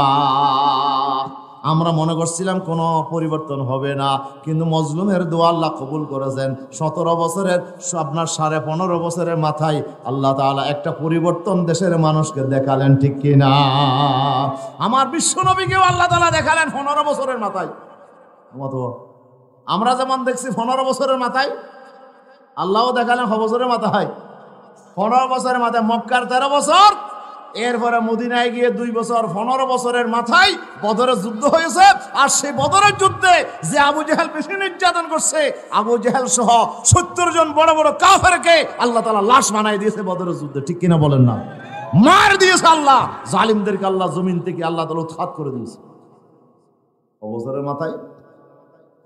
আমরা মনে করছিলাম কোনো পরিবর্তন হবে না, কিন্তু মজলুমের দোয়া আল্লাহ কবুল করেছেন। 17 বছরের আপনার 15.5 বছরের মাথায় আল্লাহ তাআলা একটা পরিবর্তন দেশের মানুষকে দেখালেন, ঠিক কিনা? আমার বিশ্বনবীকেও আল্লাহ তাআলা দেখালেন 15 বছরের মাথায়। আমরা যেমন দেখছি 15 বছরের মাথায়, আল্লাহও দেখালেন বছরের মাথায়। 15 বছরের মাথায় মক্কার 13 বছর, এরপরে মদিনায় গিয়ে 2 বছর, 15 বছরের মাথায় বদরের যুদ্ধ হয়েছে। আর সেই বদরের যুদ্ধে যে আবু জেহেল বেশি নির্যাতন করছে, আবু জেহেল সহ 70 জন বড় বড় কাফেরকে আল্লাহ তাআলা লাশ বানাই দিয়েছে বদরের যুদ্ধে, ঠিক কিনা বলেন না? মার দিয়েছে আল্লাহ জালিমদেরকে, আল্লাহ জমিন থেকে আল্লাহ তাআলা উৎখাত করে দিয়েছে বছরের মাথায়,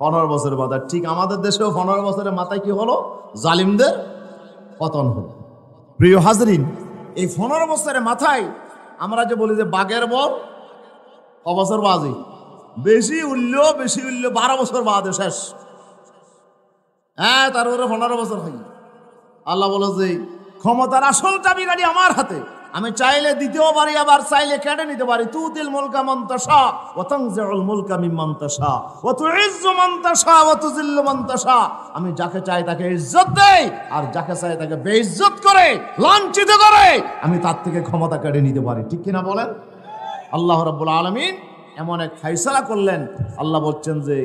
15 বছরের মাথায়। ঠিক আমাদের দেশেও 15 বছরের মাথায় কি হলো? জালিমদের পতন হলো। প্রিয় হাজরিন, এই 15 বছরের মাথায় আমরা যে বলি যে বাঘের বল বছর বাজে, বেশি উঠল 12 বছর বাদে শেষ। হ্যাঁ, তারপরে 15 বছর হয়। আল্লাহ বলে যে ক্ষমতার আসল চাবিকাঠি আমার হাতে, আমি চাইলে দিতেও পারি, আবার চাইলে কেটে নিতে পারি। তুতিল মুলকা মান তাশা ওয়া তানজিউল মুলকা মিম্মান তাশা ওয়া তুইজ্জু মান তাশা ওয়া তুযিল্লু মান তাশা। আমি যাকে চাই তাকে ইজ্জত দেই, আর যাকে চাই তাকে বেইজ্জত করে, লাঞ্ছিত করে আমি তার থেকে ক্ষমতা কেড়ে নিতে পারি, ঠিক কিনা বলেন? আল্লাহ রাব্বুল আলামিন এমন এক ফয়সালা করলেন। আল্লাহ বলছেন যে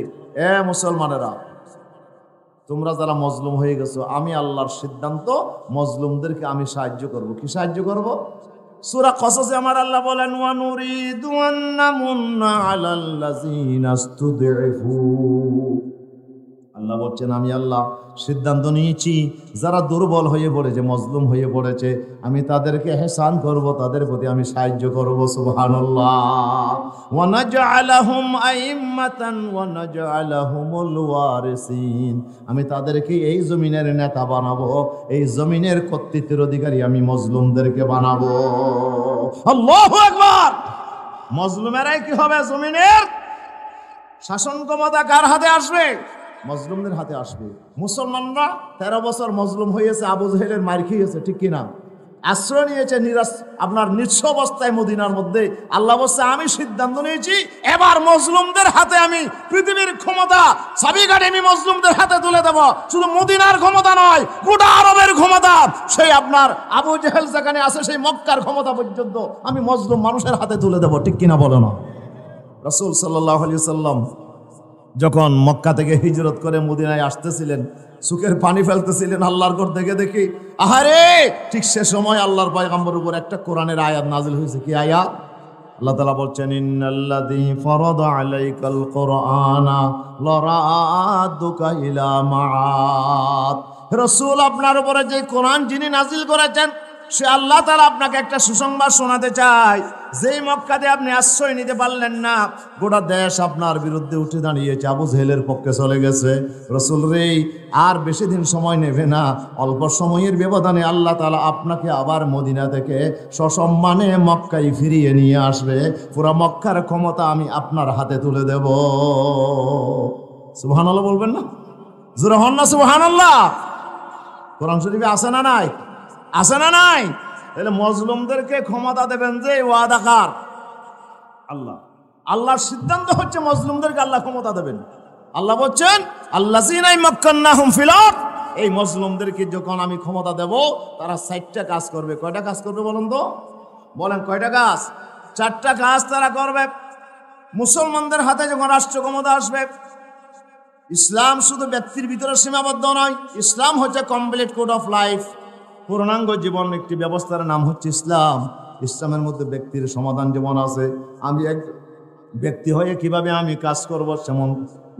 এ মুসলমানেরা, তোমরা যারা মজলুম হয়ে গেছো, আমি আল্লাহর সিদ্ধান্ত মজলুমদেরকে আমি সাহায্য করব। কি সাহায্য করব? সূরা কসসে আমার আল্লাহ বলেন, ওয়া নুরিদু আন নামুন্না আলাল্লাযিনা ইসতুদঈফু। আল্লাহ বলছেন আমি আল্লাহ সিদ্ধান্ত নিয়েছি, যারা দুর্বল হয়ে পড়েছে, মজলুম হয়ে পড়েছে, আমি তাদেরকে ইহসান করব, তাদের প্রতি আমি সাহায্য করব। সুবহানাল্লাহ। ওয়া নাজআলাহুম আইম্মাতান ওয়া নাজআলাহুমুল ওয়ারিসিন, আমি তাদেরকে এই জমিনের নেতা বানাবো, এই জমিনের কর্তৃত্বের অধিকারী আমি মজলুমদেরকে বানাবো। আল্লাহু আকবার। মজলুমেরাই কি হবে? জমিনের শাসন ক্ষমতা কার হাতে আসবে? মজলুমদের হাতে আসবে। মুসলমানরা 13 বছর মজলুম হয়েছে, আবু জেহেলের মার খেয়েছে, ঠিক কিনা? আশ্রয় নিয়েছে আপনার নিঃস্ব অবস্থায় মদিনার মধ্যে। আল্লাহ বলছে আমি সিদ্ধান্ত নিয়েছি, এবার মজলুমদের হাতে আমি পৃথিবীর ক্ষমতা চাবিকাঠি আমি মজলুমদের হাতে তুলে দেব। শুধু মদিনার ক্ষমতা নয়, গোটা আরবের ক্ষমতা, সেই আপনার আবু জেহেল যেখানে আছে সেই মক্কার ক্ষমতা পর্যন্ত আমি মজলুম মানুষের হাতে তুলে দেব, ঠিক কিনা বলো না? রাসূল সাল্লাল্লাহু আলাইহি সাল্লাম যখন মক্কা থেকে হিজরত করে মদিনায় আসতেছিলেন, চোখের পানি ফেলতেছিলেন আল্লাহর ঘর থেকে দেখি। আহারে, ঠিক সে সময় আল্লাহর পয়গম্বরের উপর একটা কোরআনের আয়াত নাজিল হয়েছে। কি আয়াত? আল্লাহ তাআলা বলছেন, ইন্নাল্লাযী ফারাদা আলাইকাল কুরআনা লারাদুকা ইলা মাআদ। রাসূল, আপনার উপরে যে কোরআন যিনি নাজিল করেছেন, সে আল্লাহ তাআলা আপনাকে একটা সুসংবাদ শোনাতে চায়। যেই মক্কাতে আপনি আশ্রয় নিতে পারলেন না, গোটা দেশ আপনার বিরুদ্ধে উঠে দাঁড়িয়েছে, আবু জেহেলের পক্ষে চলে গেছে। রাসূল রে, আর বেশি দিন সময় নেবে না, অল্প সময়ের ব্যবধানে আল্লাহ তাআলা আপনাকে আবার মদিনা থেকে সসম্মানে মক্কায় ফিরিয়ে নিয়ে আসবে। পুরা মক্কার ক্ষমতা আমি আপনার হাতে তুলে দেব। সুবহানাল্লাহ বলবেন না? জোরে হন না সুবহানাল্লাহ। কোরআন শরীফে আছে না নাই? আছে না নাই? তাহলে মজলুমদেরকে ক্ষমতা দেবেন যে ওয়াদা কার? আল্লাহ। আল্লাহর সিদ্ধান্ত হচ্ছে মজলুমদেরকে আল্লাহ ক্ষমতা দেবেন। আল্লাহ বলছেন, আল্লাযীনা মাক্কান্নাহুম ফিল আরদ, এই মজলুমদেরকে যখন আমি ক্ষমতা দেব, তারা 4টা কাজ করবে। কয়টা কাজ করবে বলেন তো? বলেন কয়টা কাজ? 4টা কাজ তারা করবে। মুসলমানদের হাতে যখন রাষ্ট্র ক্ষমতা আসবে, ইসলাম শুধু ব্যক্তির ভিতরে সীমাবদ্ধ নয়, ইসলাম হচ্ছে কমপ্লিট কোড অফ লাইফ। পূর্ণাঙ্গ জীবন একটি ব্যবস্থার নাম হচ্ছে ইসলাম। ইসলামের মধ্যে ব্যক্তির সমাধান যেমন আছে, আমি এক ব্যক্তি হয়ে কিভাবে আমি কাজ করব, সেমন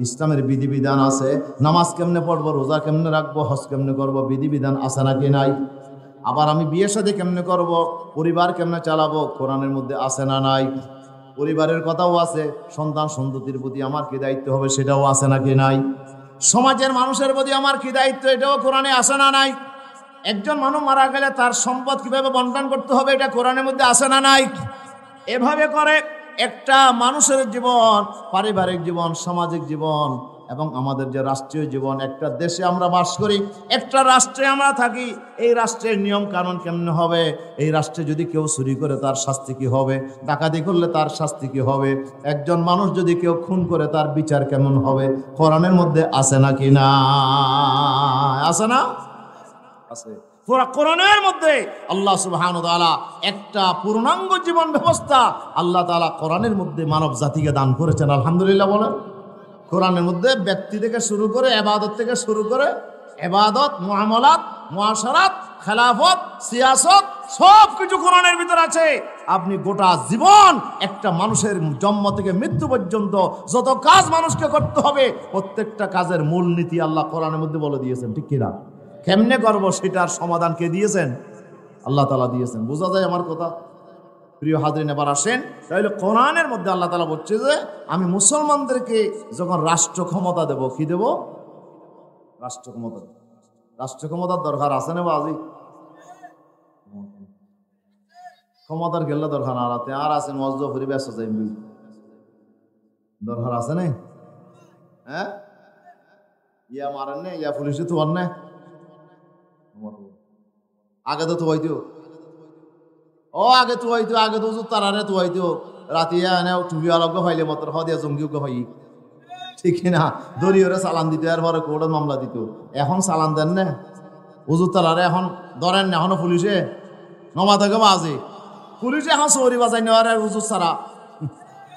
ইসলামের বিধিবিধান আছে। নামাজ কেমনে পড়বো, রোজা কেমনে রাখবো, হজ কেমনে করবো, বিধিবিধান আছে নাকি নাই? আবার আমি বিয়ে শাদী কেমনে করব, পরিবার কেমনে চালাবো, কোরআনের মধ্যে আছে না নাই? পরিবারের কথাও আছে, সন্তান সন্ততির প্রতি আমার কি দায়িত্ব হবে সেটাও আছে নাকি নাই? সমাজের মানুষের প্রতি আমার কি দায়িত্ব এটাও কোরআনে আছে না নাই? একজন মানুষ মারা গেলে তার সম্পদ কিভাবে বন্টন করতে হবে এটা কোরআনের মধ্যে আছে না নাই? এভাবে করে একটা মানুষের জীবন, পারিবারিক জীবন, সামাজিক জীবন এবং আমাদের যে রাষ্ট্রীয় জীবন, একটা দেশে আমরা বাস করি, একটা রাষ্ট্রে আমরা থাকি, এই রাষ্ট্রের নিয়ম কানুন কেমনে হবে, এই রাষ্ট্রে যদি কেউ চুরি করে তার শাস্তি কি হবে, ডাকাতি করলে তার শাস্তি কি হবে, একজন মানুষ যদি কেউ খুন করে তার বিচার কেমন হবে, কোরআনের মধ্যে আছে নাকি না? আছে না? আছে। পুরা কোরআনের মধ্যে আল্লাহ সুবহানাহু ওয়া তাআলা একটা পূর্ণাঙ্গ জীবন ব্যবস্থা আল্লাহ তাআলা কোরআনের মধ্যে মানব জাতিকে দান করেছেন। আলহামদুলিল্লাহ বলেন। কোরআনের মধ্যে ব্যক্তি থেকে শুরু করে, ইবাদত থেকে শুরু করে, ইবাদত, মুআমালাত, মুআশারাত, খেলাফত, সিয়াসত সব কিছু কোরআনের ভিতর আছে। আপনি গোটা জীবন একটা মানুষের জন্ম থেকে মৃত্যু পর্যন্ত যত কাজ মানুষকে করতে হবে, প্রত্যেকটা কাজের মূল নীতি আল্লাহ কোরআনের মধ্যে বলে দিয়েছেন। ঠিক কিনা? কেমনে করবো সেটার সমাধান কে দিয়েছেন? আল্লাহ তাআলা দিয়েছেন। বোঝা যায় আমার কথা? প্রিয় হাজরিন, এবার আসেন, তাহলে কোরআনের মধ্যে আল্লাহ তাআলা বলছে যে আমি মুসলমানদেরকে যখন রাষ্ট্র ক্ষমতা দেব, কি দেব? রাষ্ট্র ক্ষমতা। রাষ্ট্র ক্ষমতার দরকার আছে না বাজি? ক্ষমতার গেলে দরকার আর আছে মজফরি ব্যস্ত যাই দরকার আছে না? হ্যাঁ, ইয়া মারেন না, ইয়া পুলিশে তো না, আগে তো হইতো, আগে তো হইতো, আগে তো তারারে তো হইতো, রাতিয়া এনে টুবি আলগ্য হইলে মতো হদিয়া জঙ্গিজ্ঞ হই, ঠিক না? দরিয়রে চালান দিত, এরপরে কোর্টে মামলা দিত। এখন চালান দেন না, হুজুর তারারে এখন ধরেন না, এখনো পুলিশে নমা থেকে বাজে, পুলিশে এখন চৌরি বাজাই নেওয়ার হুজুর ছাড়া,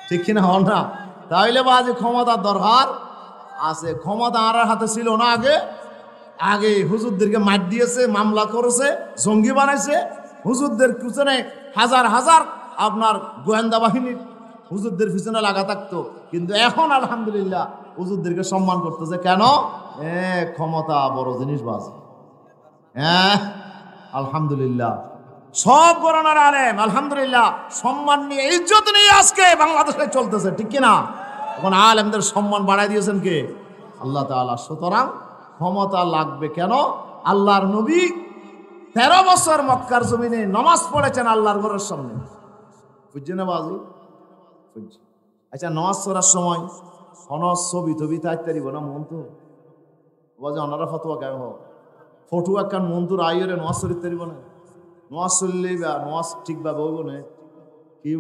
ঠিক কিনা? হন না? তাইলে বাজে ক্ষমতার দরকার আছে। ক্ষমতা আর হাতে ছিল না আগে। আগে হুজুরদেরকে মার দিয়েছে, মামলা করেছে, জঙ্গি বানাইছে, হুজুরদের পিছনে হাজার হাজার আপনার গোয়েন্দা বাহিনীর হুজুরদের পিছনে লাগা থাকতো। কিন্তু এখন আলহামদুলিল্লাহ হুজুরদেরকে সম্মান করতেছে। কেন? ক্ষমতা বড় জিনিস বাজে। হ্যাঁ, আলহামদুলিল্লাহ সব গণনার আলেম আলহামদুলিল্লাহ সম্মান নিয়ে, ইজ্জত নিয়ে আজকে বাংলাদেশে চলতেছে, ঠিক কিনা? এখন আলেমদের সম্মান বাড়াই দিয়েছেন কে? আল্লাহ তাআলা। সুতরাং ক্ষমতা লাগবে কেন? আল্লাহর নবী 13 বছর মক্কার জমিনে নামাজ পড়েছেন আল্লাহর ঘরের সামনে। বুঝছেন না বাজি? আচ্ছা, নামাজ পড়ার সময় অনস ছবি টবি তাইতারিব না মন তো বাজে অনারা ফতোয়া কেন ফটো একখান মন তোর আইরে নামাজ চরিত তারিব না, নামাজ চললেই বা নামাজ ঠিকভাবে হইব না, কি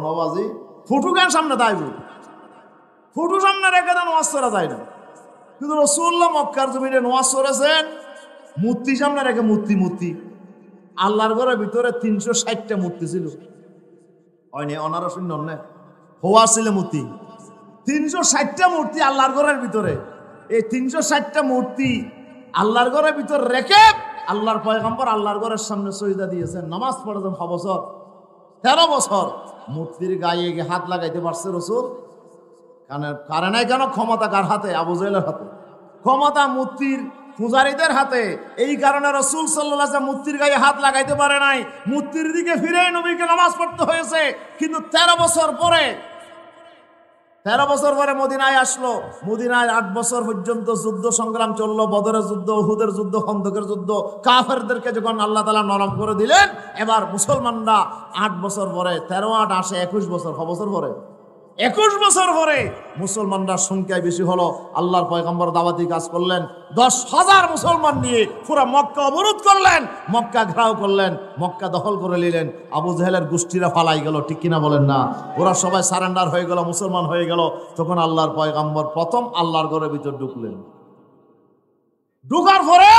নবাজি ফুটু কেন সামনে তাইব? ফুটু সামনে রেখে দেন নামাজ পড়া যায় না। কিন্তু রাসূলুল্লাহ মক্কার জমিনে নামাজ পড়েছেন মূর্তি সামনে রেখে। মূর্তি আল্লাহর ঘরের ভিতরে 360টা মূর্তি ছিল। হয়নি? অনারা শূন্য না হওয়া ছিল মূর্তি 360টা মূর্তি আল্লাহর ঘরের ভিতরে। এই 360টা মূর্তি আল্লাহর ঘরের ভিতরে রেখে আল্লাহর পয়গম্বর আল্লাহর ঘরের সামনে সজদা দিয়েছেন, নামাজ পড়েছেন 6 বছর 13 বছর। মূর্তির গায়ে গিয়ে হাত লাগাইতে পারছে রাসূল? কারণ কেন? ক্ষমতা কার হাতে? আবু জাহেলের হাতে। ক্ষমতা মূর্তির পূজারীদের হাতে। এই কারণে রাসূল সাল্লাল্লাহু আলাইহি ওয়াসাল্লাম মূর্তির গায়ে হাত লাগাইতে পারে নাই। মূর্তির দিকে ফিরে নবীকে নামাজ পড়তে হয়েছে। কিন্তু 13 বছর পরে মদিনায় আসলো। মদিনায় 8 বছর পর্যন্ত যুদ্ধ সংগ্রাম চললো। বদরের যুদ্ধ, উহুদের যুদ্ধ, খন্দকের যুদ্ধ। কাফেরদেরকে যখন আল্লাহ তাআলা নরম করে দিলেন, এবার মুসলমানরা 8 বছর পরে 13 8 আসে 21 বছর, 6 বছর পরে 21 বছর পরে মুসলমানরা সংখ্যায় বেশি হলো। আল্লাহর পয়গম্বর দাওয়াতি কাজ করলেন, 10,000 মুসলমান নিয়ে পুরো মক্কা অবরোধ করলেন, মক্কা ঘেরাও করলেন, মক্কা দখল করে নিলেন। আবু জাহেলের গোষ্ঠীরা পালাই গেল, ঠিক কিনা বলেন না? ওরা সবাই সারেন্ডার হয়ে গেল, মুসলমান হয়ে গেল। তখন আল্লাহর পয়গম্বর প্রথম আল্লাহর ঘরের ভিতর ঢুকলেন। ঢুকার পরে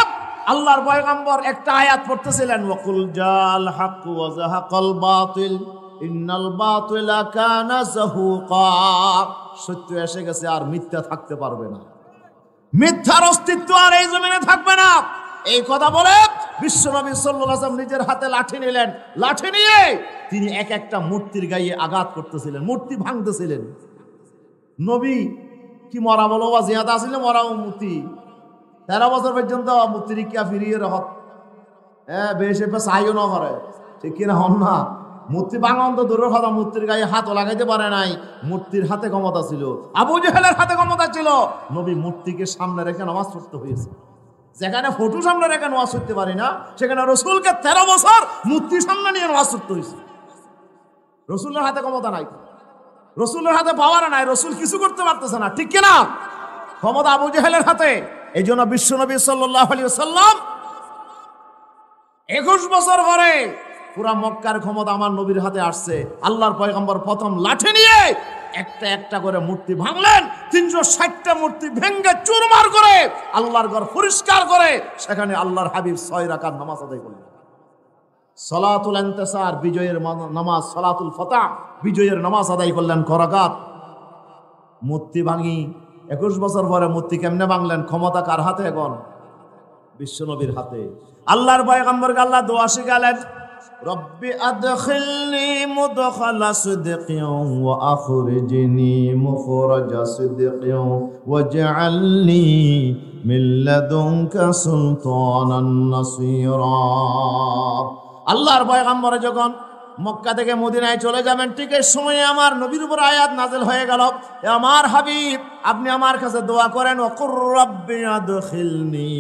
আল্লাহর পয়গম্বর একটা আয়াত পড়তেছিলেন, ওয়াকুল জাল হাক্কু ওয়া যাহাকাল বাতিল ইন্নাল বাতিলা কানা যাহুকা। সত্য এসে গেছে, আর মিথ্যা থাকতে পারবে না। মিথ্যার অস্তিত্ব আর এই জমিনে থাকবে না। এই কথা বলে বিশ্বনবী সাল্লাল্লাহু আলাইহি ওয়াসাল্লাম নিজের হাতে লাঠি নিলেন। লাঠি নিয়ে তিনি এক একটা মূর্তির গায়ে আঘাত করতেছিলেন, মূর্তি ভাঙতেছিলেন। নবী কি মরা বলো বা জিয়াদা আসলে মরা মূর্তি 13 বছর পর্যন্ত মূর্তির কিয়া ফিরিয়ে রহত বেশি চাইও না করে, ঠিক কিনা হন না? মূর্তি ভাঙন তো দূরের কথা, মূর্তির গায়ে হাতও লাগাইতে পারে নাই। মূর্তির হাতে ক্ষমতা ছিল, আবু জেহেলের হাতে ক্ষমতা ছিল। নবী মূর্তিকে সামনে রেখে নামাজ পড়তে হয়েছে। যেখানে ফটো সামনে রেখে নামাজ পড়তে পারি না, সেখানে রসুলকে 13 বছর মূর্তি সামনে নিয়ে নামাজ পড়তে হয়েছে। রসুলের হাতে ক্ষমতা নাই, রসুলের হাতে পাওয়ার নাই, রসুল কিছু করতে পারতেছে না, ঠিক কিনা? ক্ষমতা আবু জেহেলের হাতে। এই জন্য বিশ্বনবী সাল্লাল্লাহু আলাইহি ওয়াসাল্লাম 21 বছর পরে পুরা মক্কার ক্ষমতা আমার নবীর হাতে আসছে। আল্লাহর পয়গম্বর প্রথম লাঠি নিয়ে একটা একটা করে মূর্তি ভাঙলেন। 360টা মূর্তি ভেঙ্গে চুরমার করে আল্লাহর ঘর পরিষ্কার করে সেখানে আল্লাহর হাবিব 6 রাকাত নামাজ আদায় করলেন। সালাতুল ইন্তিসার বিজয়ের নামাজ, সালাতুল ফাতাহ বিজয়ের নামাজ আদায় করলেন করাকাত। মূর্তি ভাঙি 21 বছর পরে মূর্তি কেমনে ভাঙলেন? ক্ষমতা কার হাতে? এখন বিশ্বনবীর হাতে। আল্লাহর পয়গম্বরকে আল্লাহ দোয়া শিখালেন, রব্বি আদখিলনি মুদখালা সিদকিন ওয়া আখরিজনি মুখরাজা সিদকিন ওয়াজআলনি মিন লাদুনকা সুলতানান নাসীরা। আল্লাহর পয়গম্বর যখন মক্কা থেকে মদিনায় চলে যাবেন, ঠিক এই সময়ে আমার নবীর উপর আয়াত নাযিল হয়ে গেল, আমার হাবিব আপনি আমার কাছে দোয়া করেন, ওয়াকুর রব্বি আদখিলনি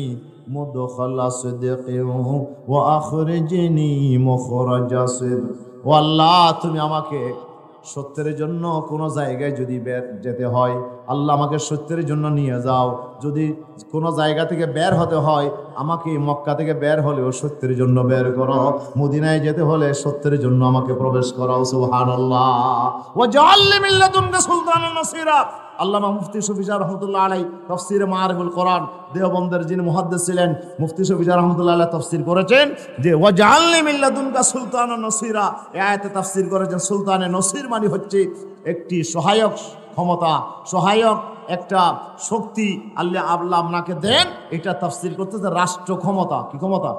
মুদখালা সিদকিন ওয়া আখরিজনি মুখরাজা সিদক। ও আল্লাহ, তুমি আমাকে সত্যের জন্য কোনো জায়গায় যদি যেতে হয়, আল্লাহ আমাকে সত্যের জন্য নিয়ে যাও। যদি কোনো জায়গা থেকে বের হতে হয়, আমাকে মক্কা থেকে বের হলেও সত্যের জন্য বের করো। মদিনায় যেতে হলে সত্যের জন্য আমাকে প্রবেশ করাও। সুবহানাল্লাহ। ওয়া জাআলনি মিন লাদুনকা সুলতানান নাসীরা। আল্লামা মুফতি শফি সাহেব রহমতুল্লাহ আলাইহি তাফসীরে মাআরিফুল কোরআন, দেওবন্দের যিনি মুহাদ্দিস ছিলেন মুফতি শফি সাহেব রহমতুল্লাহ আলাইহি তাফসীর করেছেন যে ওয়া জাআলনি মিন লাদুনকা সুলতানান নাসীরা। এই আয়াতে তাফসীর করেছেন সুলতানে নসীর মানে হচ্ছে একটি সহায়ক ক্ষমতা, সহায়ক একটা শক্তি আল্লাহ আপনাকে দেন। এটা তাফসীর করতেছে রাষ্ট্র ক্ষমতা। কি ক্ষমতা?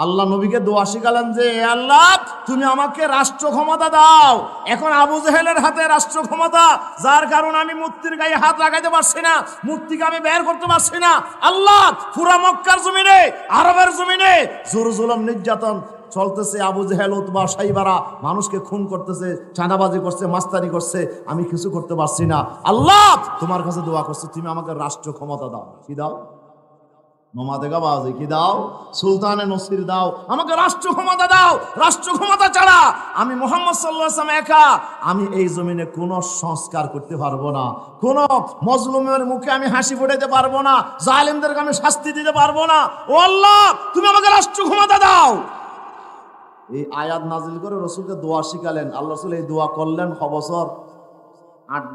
আল্লাহ নবীকে দোয়া শিখালেন যে আল্লাহ তুমি আমাকে রাষ্ট্র ক্ষমতা দাও। এখন আবু জেহেলের হাতে রাষ্ট্র ক্ষমতা, যার কারণে আমি মূর্তির গায়ে হাত লাগাইতে পারছি না, মূর্তিকে আমি বের করতে পারছি না। আল্লাহ পুরা মক্কার জমিনে, আরবের জমিনে জোর জুলুম নির্যাতন চলতেছে। আবু জেহেল, উতবা, সাইবারা মানুষকে খুন করতেছে, চাঁদাবাজি করছে, মাস্তানি করছে, আমি কিছু করতে পারছি না। আল্লাহ তোমার কাছে দোয়া করছে তুমি আমাকে রাষ্ট্র ক্ষমতা দাও। কি দাও? কি দাও? সুলতানে নসির দাও, আমাকে রাষ্ট্র ক্ষমতা দাও। রাষ্ট্র ক্ষমতা ছাড়া আমি মুহাম্মদ সাল্লাল্লাহু আলাইহি ওয়াসাল্লাম একা আমি এই জমিনে কোনো সংস্কার করতে পারবো না, কোনো মজলুমের মুখে আমি হাসি ফোটাতে পারবো না, জালেমদেরকে আমি শাস্তি দিতে পারবো না। ও আল্লাহ তুমি আমাকে রাষ্ট্র ক্ষমতা দাও। এই আয়াত নাজিল করে রসুলকে দোয়া শিখালেন। আল্লাহ রাসূল এই দোয়া করলেন 8 বছর 8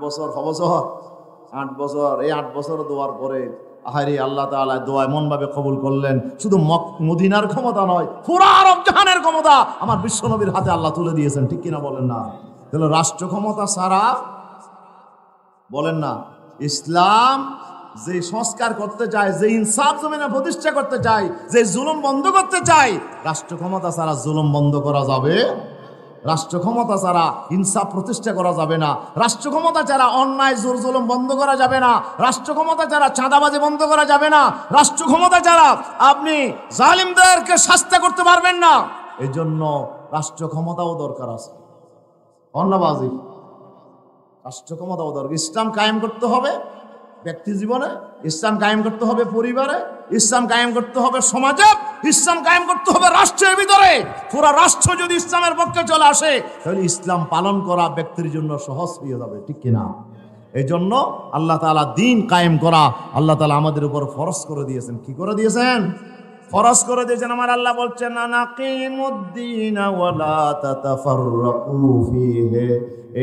বছর। এই 8 বছর দোয়ার পরে আহারে আল্লাহ তাআলা দোয়া এমন ভাবে কবুল করলেন, শুধু মদিনার ক্ষমতা নয়, পুরা আরব জাহানের ক্ষমতা আমার বিশ্বনবীর হাতে আল্লাহ তুলে দিয়েছেন। ঠিক কিনা বলেন না? তাহলে রাষ্ট্র ক্ষমতা ছাড়া বলেন না, ইসলাম যে সংস্কার করতে চায়, যে ইনসাফ জমিনে প্রতিষ্ঠা করতে চায়, যে জুলুম বন্ধ করতে চায়, রাষ্ট্র ক্ষমতা ছাড়া জুলুম বন্ধ করা যাবে? রাষ্ট্র ক্ষমতা ছাড়া ইনসাফ প্রতিষ্ঠা করা যাবে না। রাষ্ট্র ক্ষমতা ছাড়া অন্যায় জোর জুলুম বন্ধ করা যাবে না। রাষ্ট্র ক্ষমতা ছাড়া চাঁদাবাজি বন্ধ করা যাবে না। রাষ্ট্র ক্ষমতা ছাড়া আপনি জালিমদেরকে শাস্তি করতে পারবেন না। এই জন্য রাষ্ট্র ক্ষমতাও দরকার আছে। অন্যবাজি রাষ্ট্র ক্ষমতাও দরকার। ইসলাম কায়েম করতে হবে ব্যক্তি জীবনে, ইসলাম কায়েম করতে হবে পরিবারে, ইসলাম কায়েম করতে হবে সমাজে, ইসলাম কায়েম করতে হবে রাষ্ট্রের ভিতরে। পুরা রাষ্ট্র যদি ইসলামের পক্ষে চলে আসে তাহলে ইসলাম পালন করা ব্যক্তির জন্য সহজ হয়ে যাবে। ঠিক কিনা? এই জন্য আল্লাহ তাআলা দ্বীন কায়েম করা আল্লাহ তাআলা আমাদের উপর ফরজ করে দিয়েছেন। কি করে দিয়েছেন? ফরজ করে দিয়েছেন। আমার আল্লাহ বলছেন নাকিমুদ্দিন ওয়ালা তাতাফাররাকু ফীহি।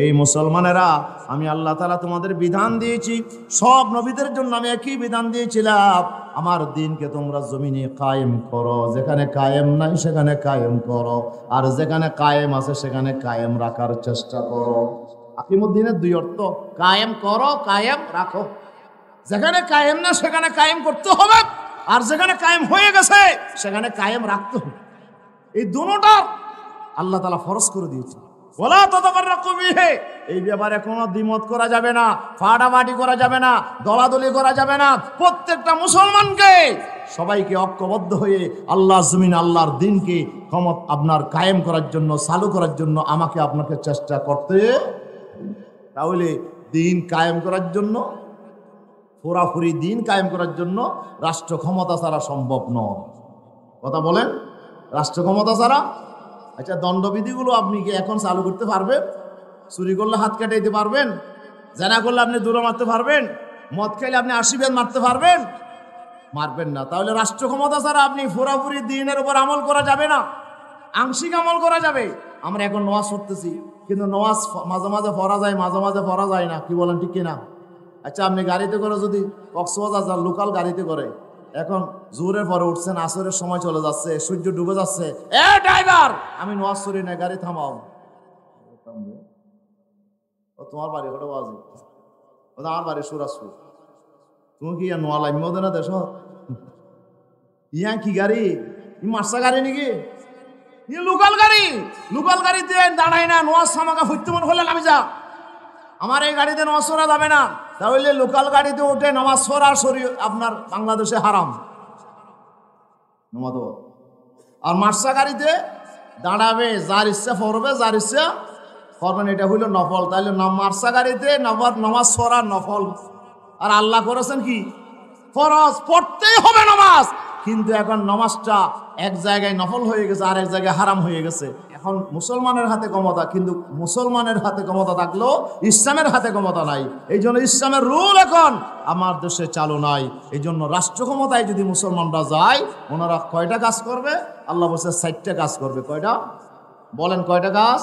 এই মুসলমানেরা, আমি আল্লাহ তাআলা তোমাদের বিধান দিয়েছি, সব নবীদের জন্য আমি একই বিধান দিয়েছিলাম, আমার দ্বীনকে তোমরা জমিনে কায়েম করো। যেখানে কায়েম নাই সেখানে কায়েম করো, আর যেখানে কায়েম আছে সেখানে কায়েম রাখার চেষ্টা করো। আকিমুদ্দিনের 2 অর্থ, কায়েম করো, কায়েম রাখো। যেখানে কায়েম না সেখানে কায়েম করতে হবে, আর যেখানে কায়েম হয়ে গেছে সেখানে কায়েম রাখতে হবে। এই দুটোটা আল্লাহ তাআলা ফরজ করে দিয়েছে। ওয়ালা তাতাফাররাকু ফীহি, এই ব্যাপারে কোনো দ্বিমত করা যাবে না, ফাটাফাটি করা যাবে না, দলাদলি করা যাবে না। প্রত্যেকটা মুসলমানকে সবাইকে ঐক্যবদ্ধ হয়ে আল্লাহ জমিন আল্লাহর দ্বীনকে আপনার কায়েম করার জন্য, চালু করার জন্য আমাকে আপনাকে চেষ্টা করতে। তাহলে দ্বীন কায়েম করার জন্য, পুরাপুরি দ্বীন কায়েম করার জন্য রাষ্ট্র ক্ষমতা ছাড়া সম্ভব নয়। কথা বলেন, রাষ্ট্র ক্ষমতা ছাড়া। আচ্ছা, দণ্ডবিধিগুলো আপনি কি এখন চালু করতে পারবেন? চুরি করলে হাত কেটে দিতে পারবেন? জেনা করলে আপনি দূরে মারতে পারবেন? মদ খাইলে আপনি 80 বেদ মারতে পারবেন? মারবেন না। তাহলে রাষ্ট্র ক্ষমতা ছাড়া আপনি পুরাপুরি দ্বীনের উপর আমল করা যাবে না, আংশিক আমল করা যাবে। আমরা এখন নামাজ পড়তেছি, কিন্তু নামাজ মাঝে মাঝে পড়া যায়, মাঝে মাঝে পড়া যায় না। কি বলেন, ঠিক কিনা? আচ্ছা, আপনি গাড়িতে করে যদি কক্সবাজার যান, লোকাল গাড়িতে করে, এখন জোরের পরে উঠছেন, আসরের সময় চলে যাচ্ছে, সূর্য ডুবে যাচ্ছে, এ ড্রাইভার আমি নামাজ পড়ি না, গাড়ি থামাও। তোমার বাড়ি ওটা বাজে, ওটা আমার বাড়ি সুরাজপুর। তুমি কি নোয়ালাই মধ্যে না দেশ? ইয়া কি গাড়ি? মার্সা গাড়ি নাকি? লোকাল গাড়ি। লোকাল গাড়িতে দাঁড়াই না, নোয়াজ সামাকা ফুটতে মন হলে নামি যা। আমার এই গাড়িতে নামাজ পড়া যাবে না। তাহলে লোকাল গাড়িতে উঠে নামাজ পড়া আপনার বাংলাদেশে হারাম নামাজ। আর মার্সা গাড়িতে দাঁড়াবে, যার ইচ্ছা পড়বে, যার ইচ্ছা করবেন, এটা হইল নফল। তাহলে মার্সা গাড়িতে নামাজ পড়া নফল, আর আল্লাহ করেছেন কি ফরজ। পড়তেই হবে নামাজ, কিন্তু এখন নামাজটা এক জায়গায় নফল হয়ে গেছে, আর এক জায়গায় হারাম হয়ে গেছে। এখন মুসলমানের হাতে ক্ষমতা, কিন্তু মুসলমানের হাতে ক্ষমতা থাকলেও ইসলামের হাতে ক্ষমতা নাই। এই জন্য ইসলামের রুল এখন আমার দেশে চালু নাই। এই জন্য রাষ্ট্র ক্ষমতায় যদি মুসলমানরা যায়, ওনারা কয়টা কাজ করবে? আল্লাহ বলছে 4টা কাজ করবে। কয়টা বলেন, কয়টা কাজ?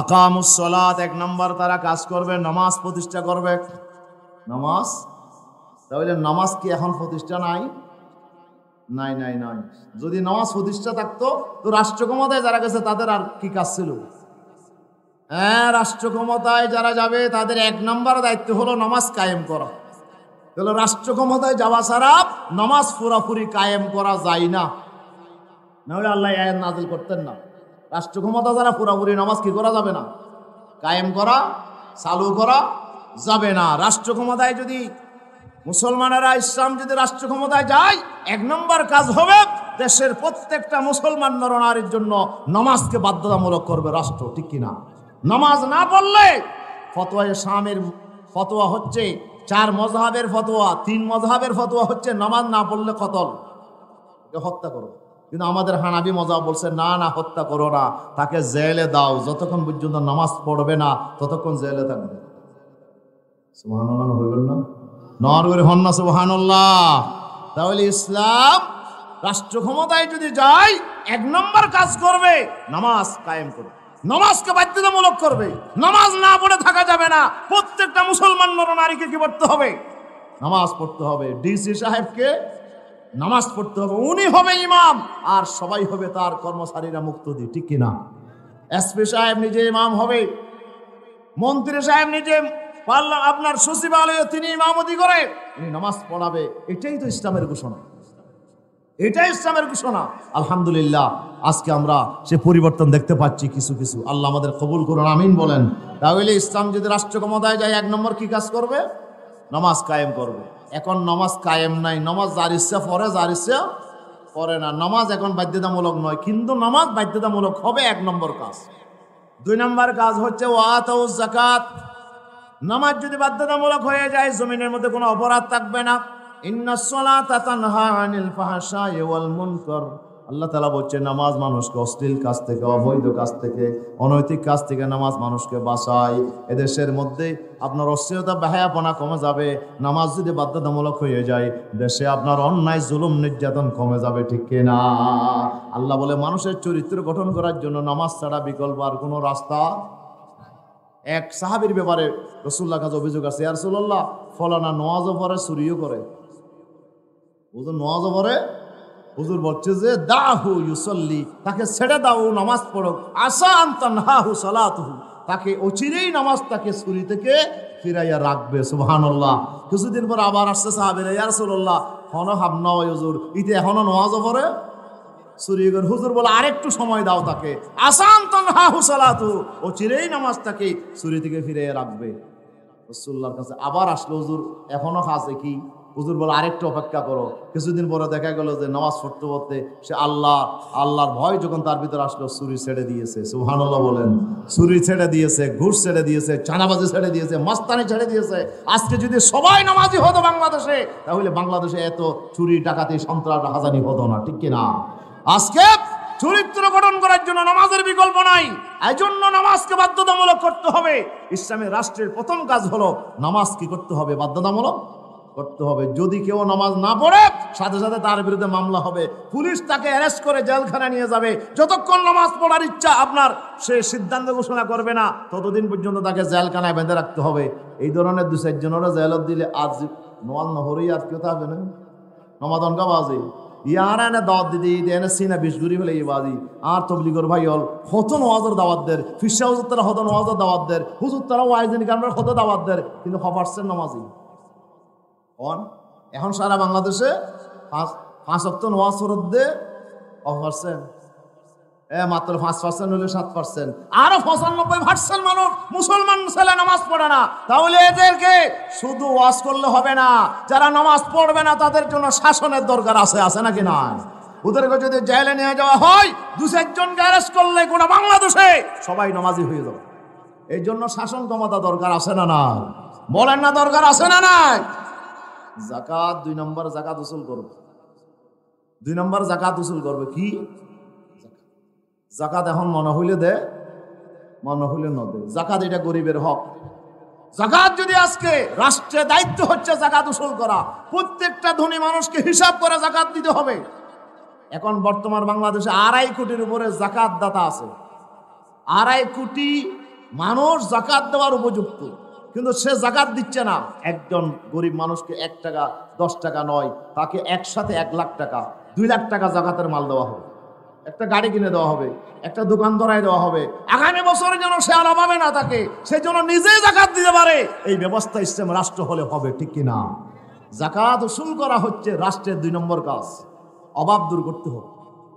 আকামুস সালাত, 1 নম্বর তারা কাজ করবে, নামাজ প্রতিষ্ঠা করবে। নামাজ, তাহলে নামাজ কি এখন প্রতিষ্ঠা নাই? নাই নাই নাই। যদি নামাজ প্রতিষ্ঠা থাকতো তো রাষ্ট্র ক্ষমতায় যারা গেছে তাদের আর কি কাজ ছিল? হ্যাঁ, রাষ্ট্র ক্ষমতায় যারা যাবে তাদের 1 নম্বর দায়িত্ব হলো নামাজ কায়েম করা। তাহলে রাষ্ট্র ক্ষমতায় যাওয়া ছাড়া নামাজ পুরাপুরি কায়েম করা যায় না, নাহলে আল্লাহ আয়াত নাযিল করতেন না। রাষ্ট্র ক্ষমতা যারা পুরাপুরি নামাজ কি করা যাবে না, কায়েম করা, চালু করা যাবে না। রাষ্ট্র ক্ষমতায় যদি মুসলমানেরা, ইসলাম যদি রাষ্ট্র ক্ষমতায় যায়, 1 নম্বর কাজ হবে দেশের প্রত্যেকটা মুসলমান নরনারীর জন্য নামাজকে বাধ্যতামূলক করবে রাষ্ট্র, ঠিক কিনা? নামাজ না পড়লে ফতোয়ায়ে শামের ফতোয়া হচ্ছে 4 মযহাবের ফতোয়া, 3 মযহাবের ফতোয়া হচ্ছে নামাজ না পড়লে কতল, হত্যা করো। কিন্তু আমাদের হানাফি মযহাব বলছে না না, হত্যা করো না, তাকে জেলে দাও, যতক্ষণ পর্যন্ত নামাজ পড়বে না ততক্ষণ জেলে থাকবে। সুবহানাল্লাহ হইবেন না? নরওয়ের হন না সুবহানাল্লাহ। তাহলে ইসলাম রাষ্ট্র ক্ষমতায় যদি যায়, 1 নম্বর কাজ করবে নামাজ কায়েম করবে, নামাজকে বাধ্যতামূলক করবে। নামাজ না পড়ে থাকা যাবে না। প্রত্যেকটা মুসলমান নরনারীকে কি পড়তে হবে? নামাজ পড়তে হবে। ডিসি সাহেবকে নামাজ পড়তে হবে, উনি হবে ইমাম, আর সবাই হবে তার কর্মচারীরা মুক্তদি, ঠিক কিনা? এসপি সাহেব নিজে ইমাম হবে, মন্ত্রী সাহেব নিজে আপনার সচিবালয়ে তিনি ইমামতি করে, উনি নামাজ পড়াবে। এটাই তো ইসলামের ঘোষণা, এটাই ইসলামের ঘোষণা। আলহামদুলিল্লাহ, আজকে আমরা সে পরিবর্তন দেখতে পাচ্ছি কিছু কিছু। আল্লাহ আমাদের কবুল করুন, আমিন বলেন। তাহলে ইসলাম যদি রাষ্ট্র ক্ষমতায় যায়, 1 নম্বর কি কাজ করবে? নামাজ কায়েম করবে। এখন নামাজ কায়েম নাই, নামাজ যার ইচ্ছা পড়ে, যার ইচ্ছা পড়ে না। নামাজ এখন বাধ্যতামূলক নয়, কিন্তু নামাজ বাধ্যতামূলক হবে 1 নম্বর কাজ। 2 নম্বর কাজ হচ্ছে ওয়াতাউজ যাকাত। নামাজ যদি বাধ্যতামূলক হয়ে যায়, জমিনের মধ্যে কোনো অপরাধ থাকবে না। ইন্নাস সালাতা তানহা আনিল ফাহশাই ওয়াল মুনকার। আল্লাহ তাআলা বলছেন নামাজ মানুষকে অশ্লীল কাজ থেকে, অবৈধ কাজ থেকে, অনৈতিক কাজ থেকে নামাজ মানুষকে বাঁচায়। এদেশের মধ্যে আপনার অশ্লীলতা, বেহায়াপনা কমে যাবে। নামাজ যদি বাধ্যতামূলক হয়ে যায়, দেশে আপনার অন্যায়, জুলুম, নির্যাতন কমে যাবে, ঠিক কিনা? আল্লাহ বলে মানুষের চরিত্র গঠন করার জন্য নামাজ ছাড়া বিকল্প আর কোনো রাস্তা। এক সাহাবীর ব্যাপারে রাসূলুল্লাহর কাছে অভিযোগ আছে, ইয়া রাসূলুল্লাহ, ফলানা নামাজও পড়ে, চুরিও করে। হুজুর নামাজও পড়ে, হুজুর বলছে যে দাহু ইউসাল্লি, তাকে ছেড়ে দাও, নামাজ পড়ো। আসা আন তানহাহু সালাতুহু, তাকে অচিরেই নামাজ তাকে চুরি থেকে ফিরাইয়া রাখবে। সুবহানাল্লাহ। কিছুদিন পর আবার আসছে সাহাবীরা, ইয়া রাসূলুল্লাহ, হনো হাবনা ওই হুজুর ইতে এখনো নামাজও পড়ে চুরি করে। হুজুর বলে আরেকটু সময় দাও তাকে, আসান তানহা হুসালাতু, ও চিরেই নামাজটাকে চুরি থেকে ফিরে রাখবে। রাসূলুল্লাহর কাছে আবার আসলো, হুজুর এখনো খাসে কি? হুজুর বলে আরেকটু অপেক্ষা করো। কিছুদিন পরে দেখা গেল যে নামাজ পড়তে পড়তে সে আল্লাহর ভয় যখন তার ভিতরে আসলো, চুরি ছেড়ে দিয়েছে। সুবহানাল্লাহ বলেন। চুরি ছেড়ে দিয়েছে, ঘুষ ছেড়ে দিয়েছে, চাঁদাবাজি ছেড়ে দিয়েছে, মাস্তানি ছেড়ে দিয়েছে। আজকে যদি সবাই নামাজি হতো বাংলাদেশে, তাহলে বাংলাদেশে এত চুরি ডাকাতি সন্ত্রাস হাজানি হতো না, ঠিক কিনা? আজকে চরিত্র গঠন করার জন্য নামাজের বিকল্প নাই, এই জন্য নামাজকে বাধ্যতামূলক করতে হবে। ইসলামের রাষ্ট্রের প্রথম কাজ হলো নামাজ কি করতে হবে? বাধ্যতামূলক করতে হবে। যদি কেউ নামাজ না পড়ে, সাথে সাথে তার বিরুদ্ধে মামলা হবে, পুলিশ তাকে অ্যারেস্ট করে জেলখানায় নিয়ে যাবে। যতক্ষণ নামাজ পড়ার ইচ্ছা আপনার সে সিদ্ধান্ত ঘোষণা করবে না, ততদিন পর্যন্ত তাকে জেলখানায় বেঁধে রাখতে হবে। এই ধরনের 2-4 জনেরা জেলত দিলে আজ নোয়াল নহরই আর কেউ থাকবে না। নমাদন কা বাজে ইয়ার এনে দাওয়াত দিদি এনে সিনা 20 ঘুরি ফেলে এই বাজি আর তবলিগর ভাই হল হতো নওয়াজের দাওয়াত দের, ফিসা হুজুর তারা হতো নওয়াজের দাওয়াত দের, হুজুর তারা ওয়াইজিন কামরার হতো দাওয়াত দের, কিন্তু খবরছেন নামাজি এখন সারা বাংলাদেশে 5 ওয়াক্ত নামাজ পড়তে দে অফারছেন মাত্র 5% হলে 7%, আরো 95% মানুষ মুসলমান ছেলে নামাজ পড়ে না। তাহলে এদেরকে শুধু ওয়াজ করলে হবে না, যারা নামাজ পড়বে না তাদের জন্য শাসনের দরকার আছে নাকি না? ওদেরকে যদি জেলে নিয়ে যাওয়া হয়, 2-4 জনকে অ্যারেস্ট করলে গোটা বাংলাদেশে সবাই নামাজি হয়ে যাবে। এই জন্য শাসন ক্ষমতা দরকার আছে না না? বলেন না দরকার আছে না নাই? যাকাত 2 নম্বর যাকাত উসুল করবে। 2 নম্বর যাকাত উসুল করবে কি? যাকাত এখন মনে হইলে দে, মনে হইলে ন দে। যাকাত এটা গরিবের হক। যাকাত যদি আজকে রাষ্ট্রের দায়িত্ব হচ্ছে যাকাত উসুল করা, প্রত্যেকটা ধনী মানুষকে হিসাব করে যাকাত দিতে হবে। এখন বর্তমান বাংলাদেশে 2.5 কোটির উপরে যাকাত দাতা আছে। 2.5 কোটি মানুষ যাকাত দেওয়ার উপযুক্ত, কিন্তু সে যাকাত দিচ্ছে না। একজন গরিব মানুষকে 1 টাকা 10 টাকা নয়, তাকে একসাথে 1 লাখ টাকা 2 লাখ টাকা যাকাতের মাল দেওয়া হবে, একটা গাড়ি কিনে দেওয়া হবে, একটা দোকান ধরায় দেওয়া হবে। আগামী বছরে যেন সে আর অভাবে না থাকে, সে যেন নিজেই যাকাত দিতে পারে, এই ব্যবস্থা ইসলাম রাষ্ট্র হলে হবে, ঠিক কিনা? যাকাত উসুল করা হচ্ছে রাষ্ট্রের 2 নম্বর কাজ, অভাব দূর করতে হবে।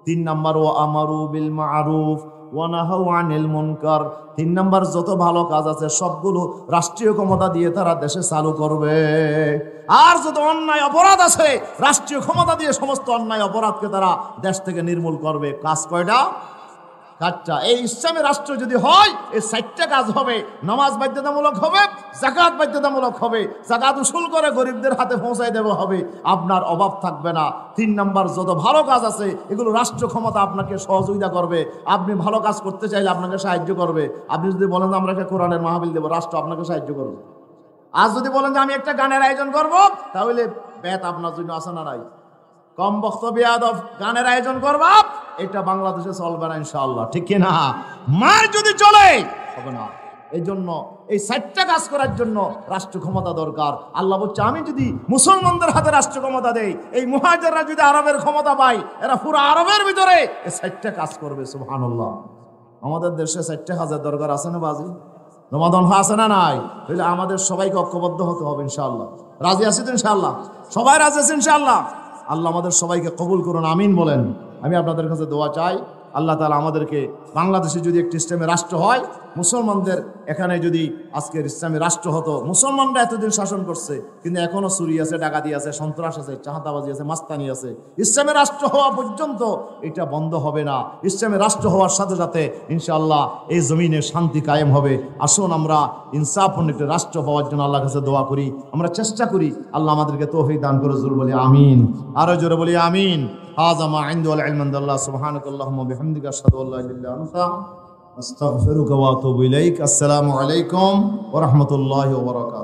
3 নম্বর ও আমারু বিল মারুফ ওয়া নাহাউ আনিল মুনকার। 3 নম্বর যত ভালো কাজ আছে সবগুলো রাষ্ট্রীয় ক্ষমতা দিয়ে তারা দেশে চালু করবে। আর যত অন্যায় অপরাধ আছে রাষ্ট্রীয় ক্ষমতা দিয়ে সমস্ত অন্যায় অপরাধকে তারা দেশ থেকে নির্মূল করবে। কাজ কয়টা? 4টা। এই ইসলামী রাষ্ট্র যদি হয়, এই 4টা কাজ হবে। নামাজ বাধ্যতামূলক হবে, যাকাত বাধ্যতামূলক হবে, যাকাত উসুল করে গরিবদের হাতে পৌঁছায় দেওয়া হবে, আপনার অভাব থাকবে না। 3 নম্বর যত ভালো কাজ আছে এগুলো রাষ্ট্র ক্ষমতা আপনাকে সহযোগিতা করবে। আপনি ভালো কাজ করতে চাইলে আপনাকে সাহায্য করবে। আপনি যদি বলেন যে আমরা একটা কোরআনের মাহফিল দেবো, রাষ্ট্র আপনাকে সাহায্য করবে। আর যদি বলেন যে আমি একটা গানের আয়োজন করব, তাহলে বেত আপনার জন্য আসে না নাই? কম বক্তব্য গানের আয়োজন করবা, এটা বাংলাদেশে চলবে না ইনশাআল্লাহ, ঠিক কিনা? মার যদি চলে হবে না। এই জন্য এই 4টা কাজ করার জন্য রাষ্ট্র ক্ষমতা দরকার। আল্লাহ বলছে আমি যদি মুসলমানদের হাতে রাষ্ট্র ক্ষমতা দেই, এই মুহাজিররা যদি আরবের ক্ষমতা পায়, এরা পুরো আরবের ভিতরে এই 4টা কাজ করবে। সুবহানাল্লাহ। আমাদের দেশে 4টা কাজের দরকার আছে না বাজি? রমাদান আছে না নাই? তাহলে আমাদের সবাইকে ঐক্যবদ্ধ হতে হবে ইনশাআল্লাহ। রাজি আছি তো ইনশাআল্লাহ? সবাই রাজি আছেন ইনশাআল্লাহ? আল্লাহ আমাদের সবাইকে কবুল করুন, আমিন বলেন। আমি আপনাদের কাছে দোয়া চাই, আল্লাহ তাআলা আমাদেরকে বাংলাদেশে যদি একটি ইসলামী রাষ্ট্র হয়, মুসলমানদের এখানে যদি আজকের ইসলামী রাষ্ট্র হতো, মুসলমানরা এতদিন শাসন করছে, কিন্তু এখনো চুরি আছে, ডাকাতি আছে, সন্ত্রাস আছে, চাঁদাবাজি আছে, মাস্তানি আছে। ইসলামী রাষ্ট্র হওয়া পর্যন্ত এটা বন্ধ হবে না। ইসলামী রাষ্ট্র হওয়ার সাথে সাথে ইনশাআল্লাহ এই জমিনে শান্তি কায়েম হবে। আসুন আমরা ইনসাফপূর্ণ একটি রাষ্ট্র পাওয়ার জন্য আল্লাহর কাছে দোয়া করি, আমরা চেষ্টা করি। আল্লাহ আমাদেরকে তৌফিক দান করে। জোরে বলি আমিন, আরো জোরে বলি আমিন। হাযা মা ইনদি ওয়াল ইলমু ইনদাল্লাহ। সুবহানাকাল্লাহুম্মা বিহামদিকা আশহাদু আল্লা ইলাহা ইল্লা আনতা আস্তাগফিরুকা ওয়া আতুবু ইলাইক। আসসালামু আলাইকুম ওয়া রাহমাতুল্লাহি ওয়া বারাকাতুহু।